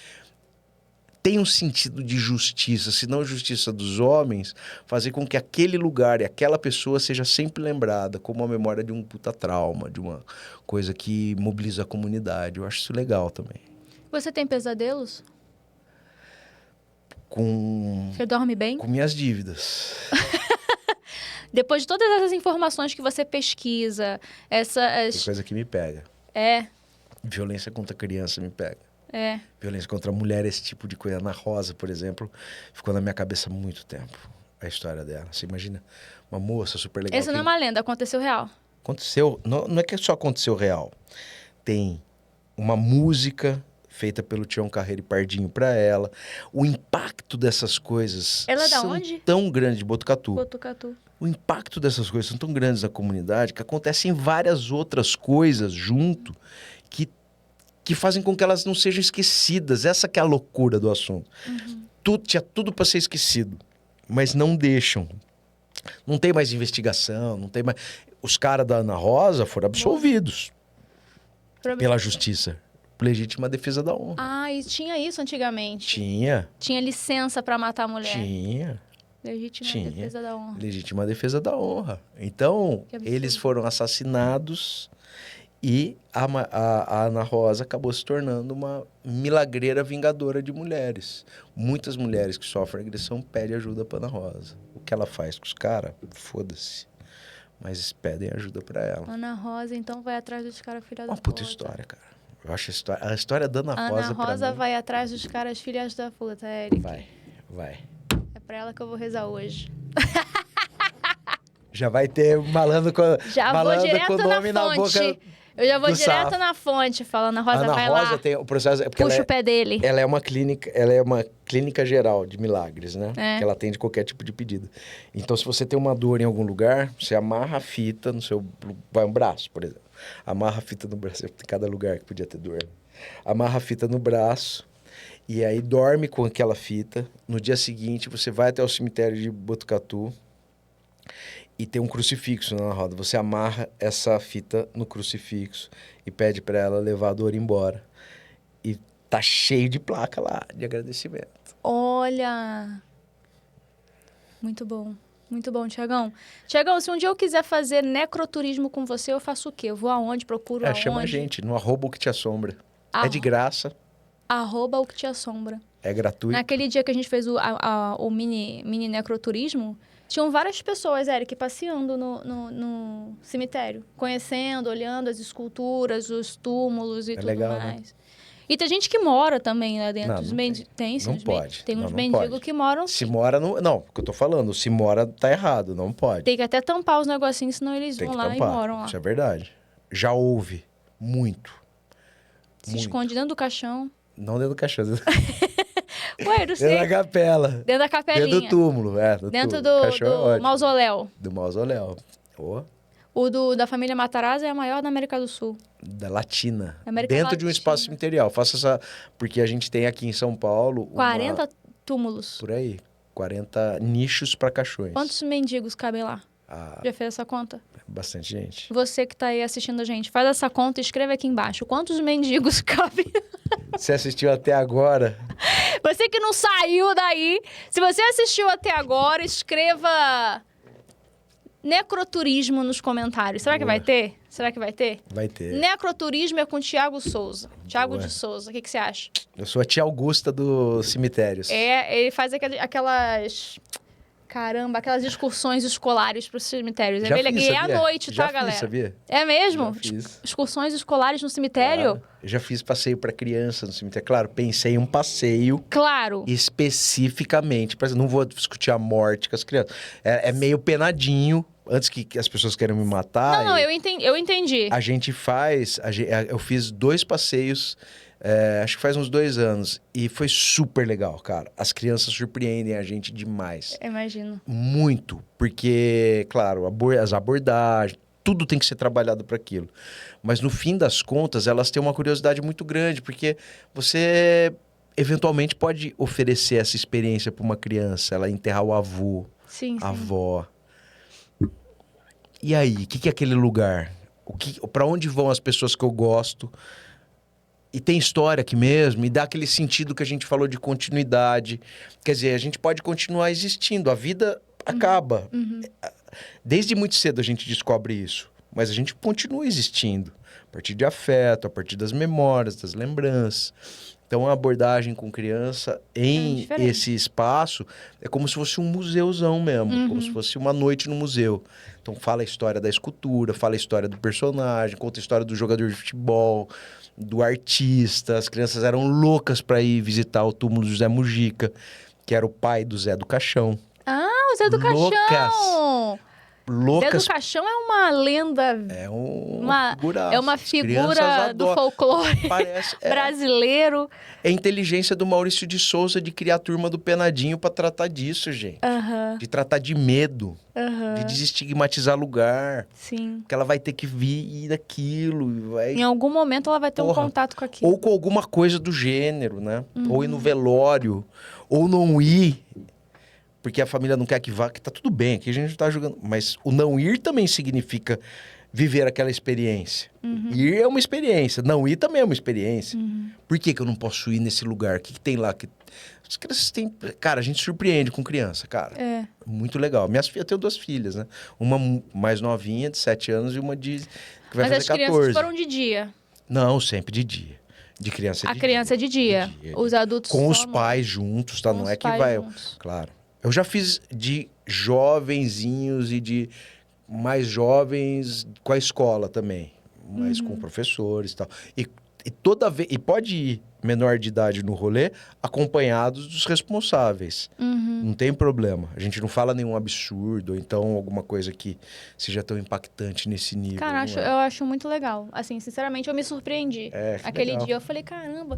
tem um sentido de justiça, se não justiça dos homens, fazer com que aquele lugar e aquela pessoa seja sempre lembrada como a memória de um puta trauma, de uma coisa que mobiliza a comunidade. Eu acho isso legal também. Você tem pesadelos? Você dorme bem? Com minhas dívidas. Depois de todas essas informações que você pesquisa, Tem coisa que me pega. É, Violência contra criança me pega. é. Violência contra a mulher, esse tipo de coisa. Ana Rosa, por exemplo, ficou na minha cabeça há muito tempo. A história dela. Você imagina uma moça super legal. Essa não é uma lenda, aconteceu real. Aconteceu. Não é que só aconteceu real. Tem uma música feita pelo Tião Carreiro e Pardinho pra ela. O impacto dessas coisas Ela é da são onde? tão grandes, de Botucatu. Botucatu. O impacto dessas coisas são tão grandes na comunidade que acontecem várias outras coisas junto que fazem com que elas não sejam esquecidas. Essa que é a loucura do assunto. Tinha tudo para ser esquecido, mas não deixam. Não tem mais investigação, não tem mais... Os caras da Ana Rosa foram absolvidos pela justiça. Legítima defesa da honra. Ah, e tinha isso antigamente. Tinha. Tinha licença pra matar a mulher. Tinha. Legítima defesa da honra. Legítima defesa da honra. Então, Que absurdo. eles foram assassinados e a Ana Rosa acabou se tornando uma milagreira vingadora de mulheres. Muitas mulheres que sofrem agressão pedem ajuda pra Ana Rosa. O que ela faz com os caras? Foda-se. Mas pedem ajuda pra ela. Ana Rosa, então, vai atrás dos caras filha da Uma puta história, cara. Eu acho a história da Ana Rosa, Ana Rosa pra mim... vai atrás dos caras filhas da puta, Eric. Vai. É pra ela que eu vou rezar hoje. Já vai ter malandro com, Já vou malandro direto com o nome na na fonte. boca. Eu já vou do direto safo. na fonte, falando, Ana Rosa, Ana vai Rosa lá. tem o processo... é porque Puxa ela o pé dele. ela é uma clínica geral de milagres, né? É. Que ela atende qualquer tipo de pedido. Então, se você tem uma dor em algum lugar, você amarra a fita no seu... Vai um braço, por exemplo. Amarra a fita no braço. Tem cada lugar que podia ter dor. Amarra a fita no braço e aí dorme com aquela fita. No dia seguinte, você vai até o cemitério de Botucatu e tem um crucifixo na roda. Você amarra essa fita no crucifixo e pede para ela levar a dor embora. E tá cheio de placa lá, de agradecimento. Olha! Muito bom. Muito bom, Tiagão. Tiagão, se um dia eu quiser fazer necroturismo com você, eu faço o quê? Eu vou aonde? Procuro aonde? Chama a gente, no @o que te assombra. Ah. É de graça, @o que te assombra. é gratuito. Naquele dia que a gente fez o mini necroturismo, tinham várias pessoas, Eric, passeando no cemitério. Conhecendo, olhando as esculturas, os túmulos e tudo legal, mais. né? E tem gente que mora também lá dentro. Não, Os não mendigos. Tem, sim. Não os pode. Tem uns Não mendigos pode. que moram. Se mora no... Não, o que eu tô falando, se mora tá errado, não pode. Tem que até tampar os negocinhos, senão eles Tem vão que lá tampar. e moram lá. Isso é verdade. Já houve. Muito. Se esconde dentro do caixão. Não dentro do caixão. Dentro Ué, eu não sei. da capela. Dentro da capelinha. Dentro do túmulo. Dentro Caixão é do ótimo. mausoléu. Do mausoléu. O da família Matarazzo é a maior da América do Sul. Da Latina. América Dentro de um Latina. espaço cemiterial. Faça essa... Porque a gente tem aqui em São Paulo... 40 túmulos. Por aí. 40 nichos para caixões. Quantos mendigos cabem lá? Ah, Já fez essa conta? bastante gente. Você que tá aí assistindo a gente, faz essa conta e escreve aqui embaixo. Quantos mendigos cabem? Você assistiu até agora? Você que não saiu daí, se você assistiu até agora, escreva necroturismo nos comentários. Será que Boa. vai ter? Será que vai ter? Vai ter. Necroturismo é com Tiago Souza. Tiago Boa. de Souza. O que você acha? Eu sou a tia Augusta dos cemitérios. Ele faz aquelas... Caramba, aquelas excursões escolares para os cemitérios. Já Ele fiz, é à sabia? noite, Já tá, fiz, galera? sabia? É mesmo? Já fiz. Excursões escolares no cemitério? Claro. Eu já fiz passeio para criança no cemitério. Claro, pensei em um passeio Claro. especificamente. Não vou discutir a morte com as crianças. É meio penadinho. Antes que as pessoas queiram me matar. Não, eu entendi. A gente faz... eu fiz 2 passeios... acho que faz uns 2 anos. E foi super legal, cara. As crianças surpreendem a gente demais. Imagino. Muito. Porque, claro, as abordagens, tudo tem que ser trabalhado para aquilo. Mas no fim das contas, elas têm uma curiosidade muito grande. Porque você, eventualmente, pode oferecer essa experiência para uma criança. Ela enterrar o avô, Sim, a sim. avó. E aí, o que é aquele lugar? Para onde vão as pessoas que eu gosto? E tem história aqui mesmo, e dá aquele sentido que a gente falou de continuidade. Quer dizer, a gente pode continuar existindo, a vida acaba. Desde muito cedo a gente descobre isso, mas a gente continua existindo. A partir de afeto, a partir das memórias, das lembranças. Então, a abordagem com criança em diferente. esse espaço é como se fosse um museuzão mesmo, como se fosse uma noite no museu. Então, fala a história da escultura, fala a história do personagem, conta a história do jogador de futebol, do artista. As crianças eram loucas para ir visitar o túmulo do José Mujica, que era o pai do Zé do Caixão. Ah, o Zé do Loucas. Caixão! Zé Loucas. do Caixão é uma lenda, É uma figuraça. é uma As crianças figura do adoram. folclore Parece, brasileiro. é a inteligência do Maurício de Souza de criar a turma do Penadinho para tratar disso, gente. Aham, De tratar de medo, aham. de desestigmatizar lugar. Sim. Que ela vai ter que vir daquilo, vai... Em algum momento ela vai ter um Porra. contato com aquilo. ou com alguma coisa do gênero, né? Ou ir no velório, ou não ir, porque a família não quer que vá, que tá tudo bem, aqui a gente não tá julgando. Mas o não ir também significa viver aquela experiência. Ir é uma experiência, não ir também é uma experiência. Por que que eu não posso ir nesse lugar? O que que tem lá? As crianças têm... Cara, a gente surpreende com criança, cara. É. Muito legal. Eu tenho 2 filhas, né? Uma mais novinha, de 7 anos, e uma que vai Mas as fazer crianças 14. foram de dia. Não, sempre de dia. De criança A criança é de dia. De dia. Os adultos Com só os à noite. pais juntos, tá? Com Não os é que pais vai... juntos. Claro. Eu já fiz de jovenzinhos e de mais jovens com a escola também. Mas com professores e tal. E toda vez... E pode ir menor de idade no rolê, acompanhados dos responsáveis. Não tem problema. A gente não fala nenhum absurdo, ou então alguma coisa que seja tão impactante nesse nível. Cara, não é? eu acho muito legal. Assim, sinceramente, eu me surpreendi. É, que Aquele legal. dia eu falei, caramba.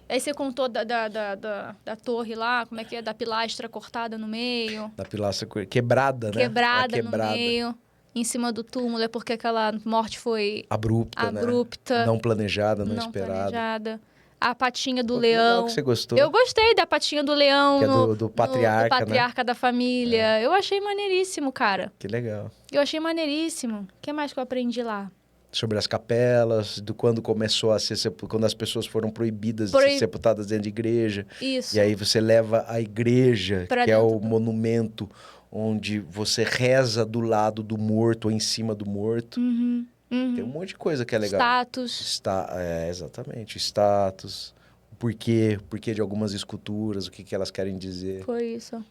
Aí você contou da torre lá, como é que é? Da pilastra cortada no meio. Da pilastra quebrada, né? Quebrada Ela no meio. Em cima do túmulo. É porque aquela morte foi Abrupta, né? abrupta. Não planejada, não, não esperada. planejada. A patinha do Pô, que legal leão. que você gostou. Eu gostei da patinha do leão. Que é no- do no- patriarca, do patriarca da família. Eu achei maneiríssimo, cara. Que legal. Eu achei maneiríssimo. O que mais que eu aprendi lá? Sobre as capelas, do quando começou a ser... Quando as pessoas foram proibidas de ser sepultadas dentro de igreja. Isso. E aí você leva a igreja, Pra que é dentro o do- monumento onde você reza do lado do morto ou em cima do morto. Tem um monte de coisa que é legal. Status. Exatamente. Status. O porquê de algumas esculturas, o que elas querem dizer. Foi isso.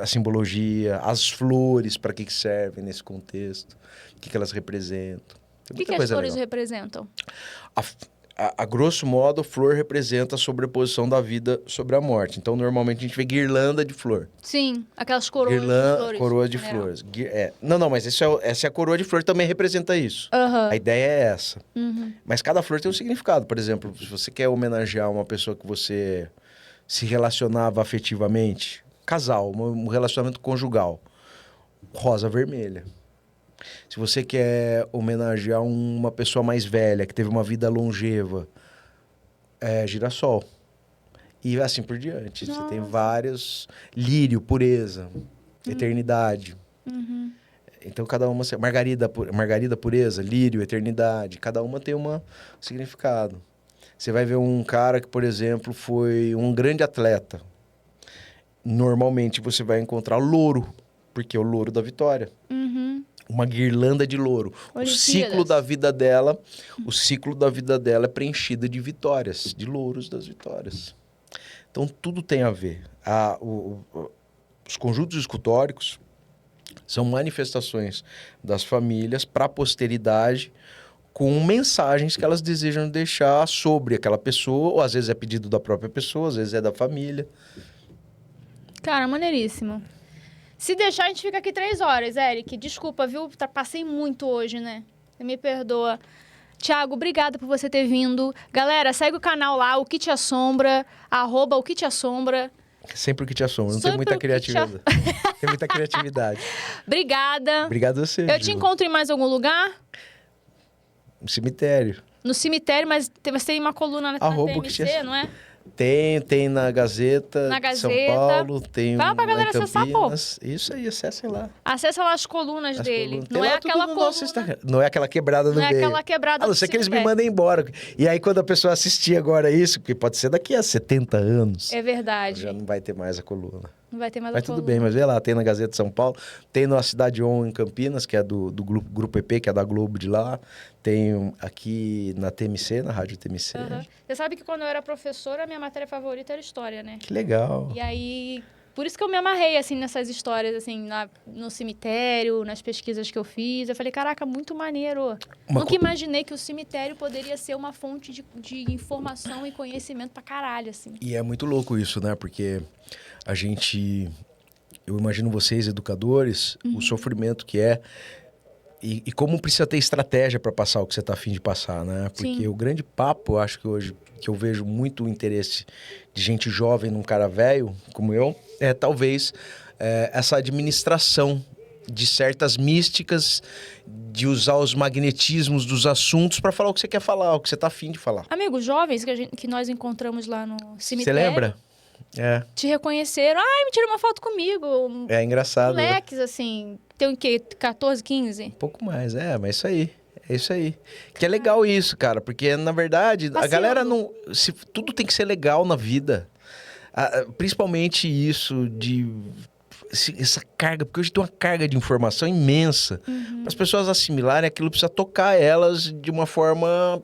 A simbologia, as flores, para que servem nesse contexto. O que elas representam. Tem O muita que as coisa flores legal. representam? A grosso modo, a flor representa a sobreposição da vida sobre a morte. Então, normalmente, a gente vê guirlanda de flor. Sim, aquelas coroas de flores. Coroa de funeral. flores. Não, mas essa é a coroa de flor, também representa isso. Aham. A ideia é essa. Uhum. Mas cada flor tem um significado. Por exemplo, se você quer homenagear uma pessoa que você se relacionava afetivamente, casal, um relacionamento conjugal, rosa vermelha. Se você quer homenagear uma pessoa mais velha, que teve uma vida longeva, girassol. E assim por diante. Você tem vários... Lírio, pureza, eternidade. Então, cada uma... Margarida, pureza, lírio, eternidade. Cada uma tem um significado. Você vai ver um cara que, por exemplo, foi um grande atleta. Normalmente, você vai encontrar louro, porque é o louro da vitória. Uma guirlanda de louro. O ciclo da vida dela é preenchido de vitórias, de louros das vitórias. Então, tudo tem a ver. Os conjuntos escultóricos são manifestações das famílias para a posteridade, com mensagens que elas desejam deixar sobre aquela pessoa, ou às vezes é pedido da própria pessoa, às vezes é da família. Cara, maneiríssimo. Se deixar, a gente fica aqui 3 horas, Eric. Desculpa, viu? Passei muito hoje, né? Você me perdoa. Thiago, obrigada por você ter vindo. Galera, segue o canal lá, o que te assombra, @o que te assombra. Sempre o que te assombra, não tem Sempre muita o que te criatividade. Tem muita criatividade. Obrigada. Obrigado a você, Eu te Ju. encontro em mais algum lugar? No cemitério. No cemitério, mas você tem uma coluna na Arroba o que TMC, te- não é? Tem na Gazeta, Na de São Gazeta. Paulo, tem Fala pra lá em galera acessar, pô. Campinas. Isso aí, acessem lá. Acessa lá as colunas As dele. colunas. Não Tem é lá tudo aquela no coluna. nosso Instagram. Não é aquela quebrada no Não é meio. aquela quebrada A não do ser que eles me cemitério. mandem embora. E aí, quando a pessoa assistir agora isso, porque pode ser daqui a 70 anos, É verdade. já não vai ter mais a coluna. Não vai ter mais Mas a tudo coluna. bem, mas vê lá, tem na Gazeta de São Paulo, tem na Cidade On em Campinas, que é do Grupo EP, que é da Globo de lá, tem aqui na TMC, na Rádio TMC. Aham. Você sabe que quando eu era professora, a minha matéria favorita era história, né? Que legal. E aí, por isso que eu me amarrei, assim, nessas histórias, assim, no cemitério, nas pesquisas que eu fiz. Eu falei, caraca, muito maneiro. Nunca imaginei que o cemitério poderia ser uma fonte de informação e conhecimento pra caralho, assim. E é muito louco isso, né? Porque a gente... Eu imagino vocês, educadores, o sofrimento que é e como precisa ter estratégia para passar o que você está a fim de passar, né? Porque Sim. o grande papo, eu acho que hoje, que eu vejo muito o interesse de gente jovem num cara velho, como eu, é talvez essa administração de certas místicas, de usar os magnetismos dos assuntos para falar o que você quer falar, o que você está a fim de falar. Amigos jovens que nós encontramos lá no cemitério. Você lembra? É. Te reconheceram. Ai, me tira uma foto comigo. É engraçado. Moleques, assim, tem o quê? 14, 15? Um pouco mais, mas isso aí. É isso aí. Que é legal isso, cara, porque na verdade a galera não. Tudo tem que ser legal na vida. Principalmente isso de. Essa carga, porque hoje tem uma carga de informação imensa. Para as pessoas assimilarem, aquilo precisa tocar elas de uma forma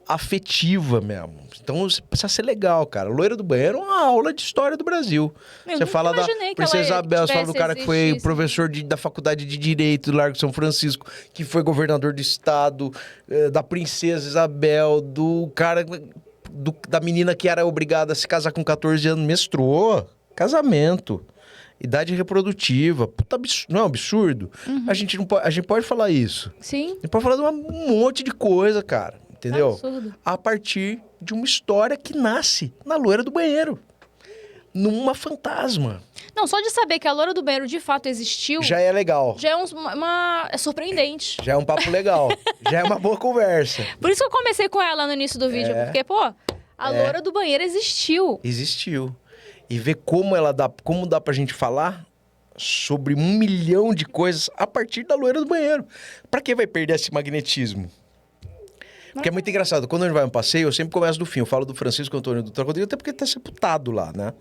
afetiva mesmo. Então precisa ser legal, cara. Loira do Banheiro é uma aula de história do Brasil. Você fala da Princesa Isabel, você fala do cara que foi professor da Faculdade de Direito do Largo de São Francisco, que foi governador do estado, da Princesa Isabel, do cara, da menina que era obrigada a se casar com 14 anos, mestrou, casamento. Idade reprodutiva. Puta, não é um absurdo? A gente pode falar isso. Sim. A gente pode falar de um monte de coisa, cara. Entendeu? Absurdo. A partir de uma história que nasce na loira do banheiro. Numa fantasma. Não, só de saber que a loira do banheiro de fato existiu... Já é legal. Já é é surpreendente. Já é um papo legal. Já é uma boa conversa. Por isso que eu comecei com ela no início do vídeo. Porque, pô, a loira do banheiro existiu. Existiu. E ver como dá pra gente falar sobre 1 milhão de coisas a partir da loira do banheiro. Pra que vai perder esse magnetismo? Porque é muito engraçado. Quando a gente vai um passeio, eu sempre começo do fim. Eu falo do Francisco Antônio Dutra Rodrigues, até porque ele tá sepultado lá, né?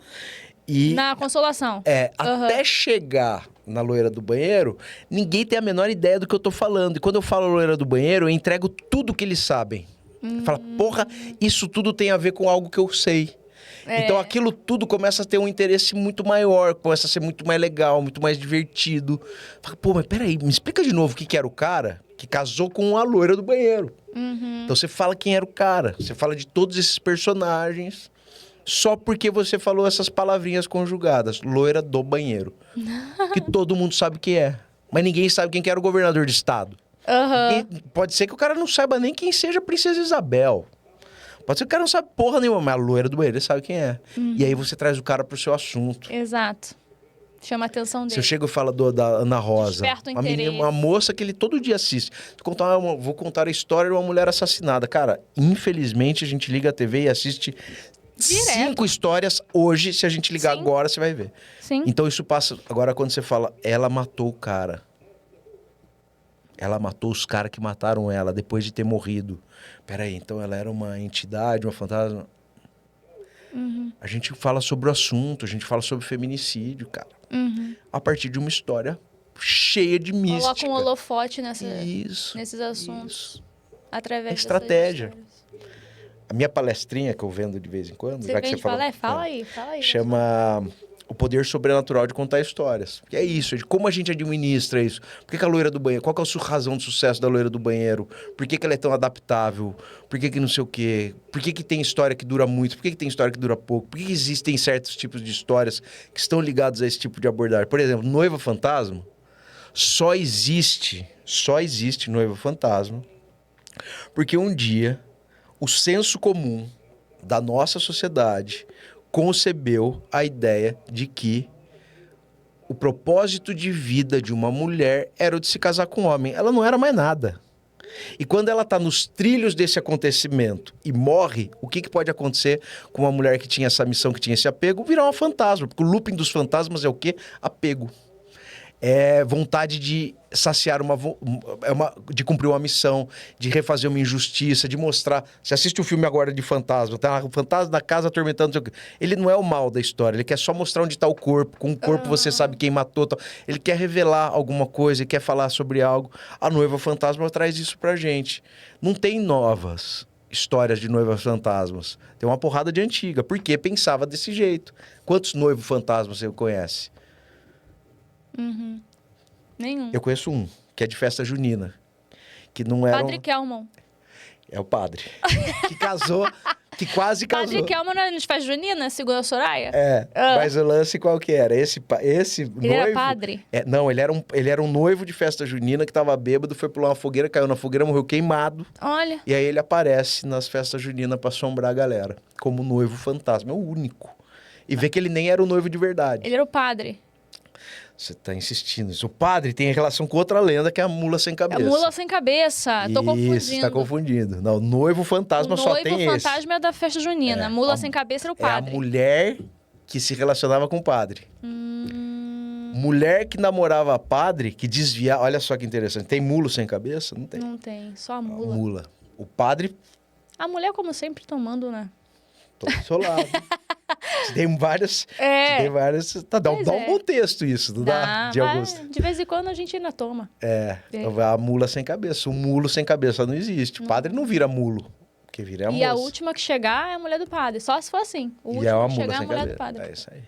E na Consolação. Até chegar na loira do banheiro, ninguém tem a menor ideia do que eu tô falando. E quando eu falo loira do banheiro, eu entrego tudo que eles sabem. Fala, porra, isso tudo tem a ver com algo que eu sei. Então aquilo tudo começa a ter um interesse muito maior, começa a ser muito mais legal, muito mais divertido. Fala, pô, mas peraí, me explica de novo o que era o cara que casou com a loira do banheiro. Então você fala quem era o cara, você fala de todos esses personagens, só porque você falou essas palavrinhas conjugadas, loira do banheiro. Que todo mundo sabe que é, mas ninguém sabe quem que era o governador de estado. Pode ser que o cara não saiba nem quem seja a Princesa Isabel. Pode ser que o cara não sabe porra nenhuma, mas a loira do banheiro ele sabe quem é. E aí você traz o cara pro seu assunto. Exato. Chama a atenção dele. Se eu chego e falo da Ana Rosa, uma moça que ele todo dia assiste. Vou contar a história de uma mulher assassinada. Cara, infelizmente a gente liga a TV e assiste direto. 5 histórias hoje. Se a gente ligar agora, você vai ver. Sim. Então isso passa... Agora quando você fala, ela matou o cara. Ela matou os caras que mataram ela depois de ter morrido. Peraí, então ela era uma entidade, uma fantasma? A gente fala sobre o assunto, a gente fala sobre feminicídio, cara. A partir de uma história cheia de mística. Coloca um holofote nesses assuntos. Isso. Através dessas estratégia. A minha palestrinha que eu vendo de vez em quando... Você vende palestra? Fala aí. Chama... O poder sobrenatural de contar histórias. Que é isso, de como a gente administra isso. Por que a loira do banheiro? Qual que é a razão de sucesso da loira do banheiro? Por que ela é tão adaptável? Por que não sei o quê? Por que tem história que dura muito? Por que tem história que dura pouco? Por que existem certos tipos de histórias que estão ligados a esse tipo de abordagem? Por exemplo, noiva fantasma só existe noiva fantasma porque um dia o senso comum da nossa sociedade concebeu a ideia de que o propósito de vida de uma mulher era o de se casar com um homem. Ela não era mais nada. E quando ela está nos trilhos desse acontecimento e morre, o que pode acontecer com uma mulher que tinha essa missão, que tinha esse apego? Virar uma fantasma. Porque o looping dos fantasmas é o quê? Apego. é vontade de saciar de cumprir uma missão, de refazer uma injustiça, de mostrar. Você assiste o filme agora de fantasma, tá? O fantasma da casa atormentando, não sei o quê. Ele não é o mal da história, ele quer só mostrar onde está o corpo. Com o corpo você sabe quem matou. Tal. Ele quer revelar alguma coisa, ele quer falar sobre algo. A Noiva Fantasma traz isso pra gente. Não tem novas histórias de noivas fantasmas. Tem uma porrada de antiga, porque pensava desse jeito. Quantos noivos fantasmas você conhece? Nenhum. Eu conheço um, que é de festa junina. Que não era. Padre Kelmon. É o padre. Que casou, que quase casou. Padre Kelmon não era de festa junina, segundo a Soraya? Mas o lance qual que era? Esse Ele noivo... era padre? Não, ele era um noivo de festa junina que tava bêbado, foi pular uma fogueira, caiu na fogueira, morreu queimado. Olha. E aí ele aparece nas festas juninas pra assombrar a galera. Como noivo fantasma, é o único. E vê que ele nem era o noivo de verdade. Ele era o padre. Você tá insistindo. O padre tem relação com outra lenda, que é a mula sem cabeça. A mula sem cabeça. Tô confundindo. Isso, tá confundindo. Não, o noivo fantasma só tem esse. O noivo fantasma é da festa junina. A mula sem cabeça era o padre. É a mulher que se relacionava com o padre. Mulher que namorava padre, que desviava... Olha só que interessante. Tem mulo sem cabeça? Não tem. Não tem, só a mula. Mula. O padre... A mulher, como sempre, tomando, né? Tô do seu lado. Tem várias... É. Tem várias... Tá, dá um Pois é. bom texto isso, não dá? De Augusto. De vez em quando a gente ainda toma. A mula sem cabeça. O mulo sem cabeça não existe. O padre não vira mulo. Porque vira a moça. E a última que chegar é a mulher do padre. Só se for assim. O último é uma que mula chegar é a sem mulher cabeça. do padre. É isso aí.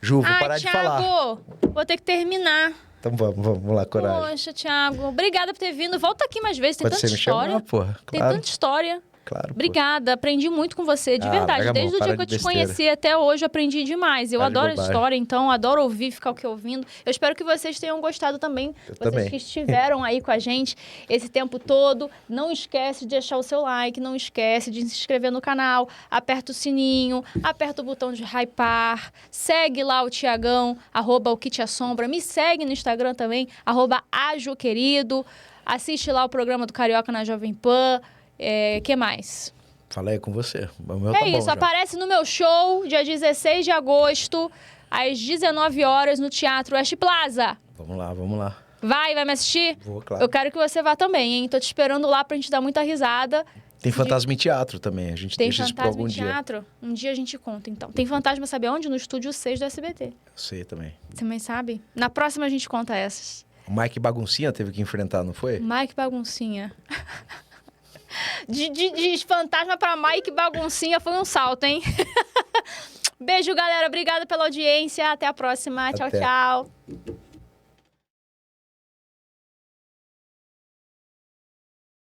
Ju, vou parar de falar. Thiago, vou ter que terminar. Então vamos lá, coragem. Poxa, Thiago, obrigada por ter vindo. Volta aqui mais vezes, tem Pode tanta ser me história. chamar, porra. Tem Claro, tanta história. claro. Obrigada, aprendi muito com você, de verdade. larga a mão, Desde o dia para que eu de te besteira. conheci até hoje, eu aprendi demais. Eu Para de adoro a bobagem. história, então adoro ouvir, ficar aqui ouvindo. Eu espero que vocês tenham gostado também. Vocês também. que estiveram aí com a gente esse tempo todo. Não esquece de deixar o seu like, não esquece de se inscrever no canal, aperta o sininho, aperta o botão de hypar, segue lá o Tiagão, @o que te assombra. Me segue no Instagram também, @ajoquerido. Assiste lá o programa do Carioca na Jovem Pan. Que mais? Falei com você. O meu tá bom Isso, já. aparece no meu show, dia 16 de agosto, às 19 horas, no Teatro West Plaza. Vamos lá, vamos lá. Vai me assistir? Vou, claro. Eu quero que você vá também, hein? Tô te esperando lá pra gente dar muita risada. Tem fantasma em teatro também. A gente Tem deixa isso pra fantasma algum em dia. teatro? Um dia a gente conta, então. Tem fantasma, sabe onde? No Estúdio 6 do SBT. Eu sei também. Você também sabe? Na próxima a gente conta essas. O Mike Baguncinha teve que enfrentar, não foi? Mike Baguncinha. De fantasma pra Mike Baguncinha foi um salto, hein? Beijo, galera. Obrigada pela audiência. Até a próxima. Tchau, Até. tchau.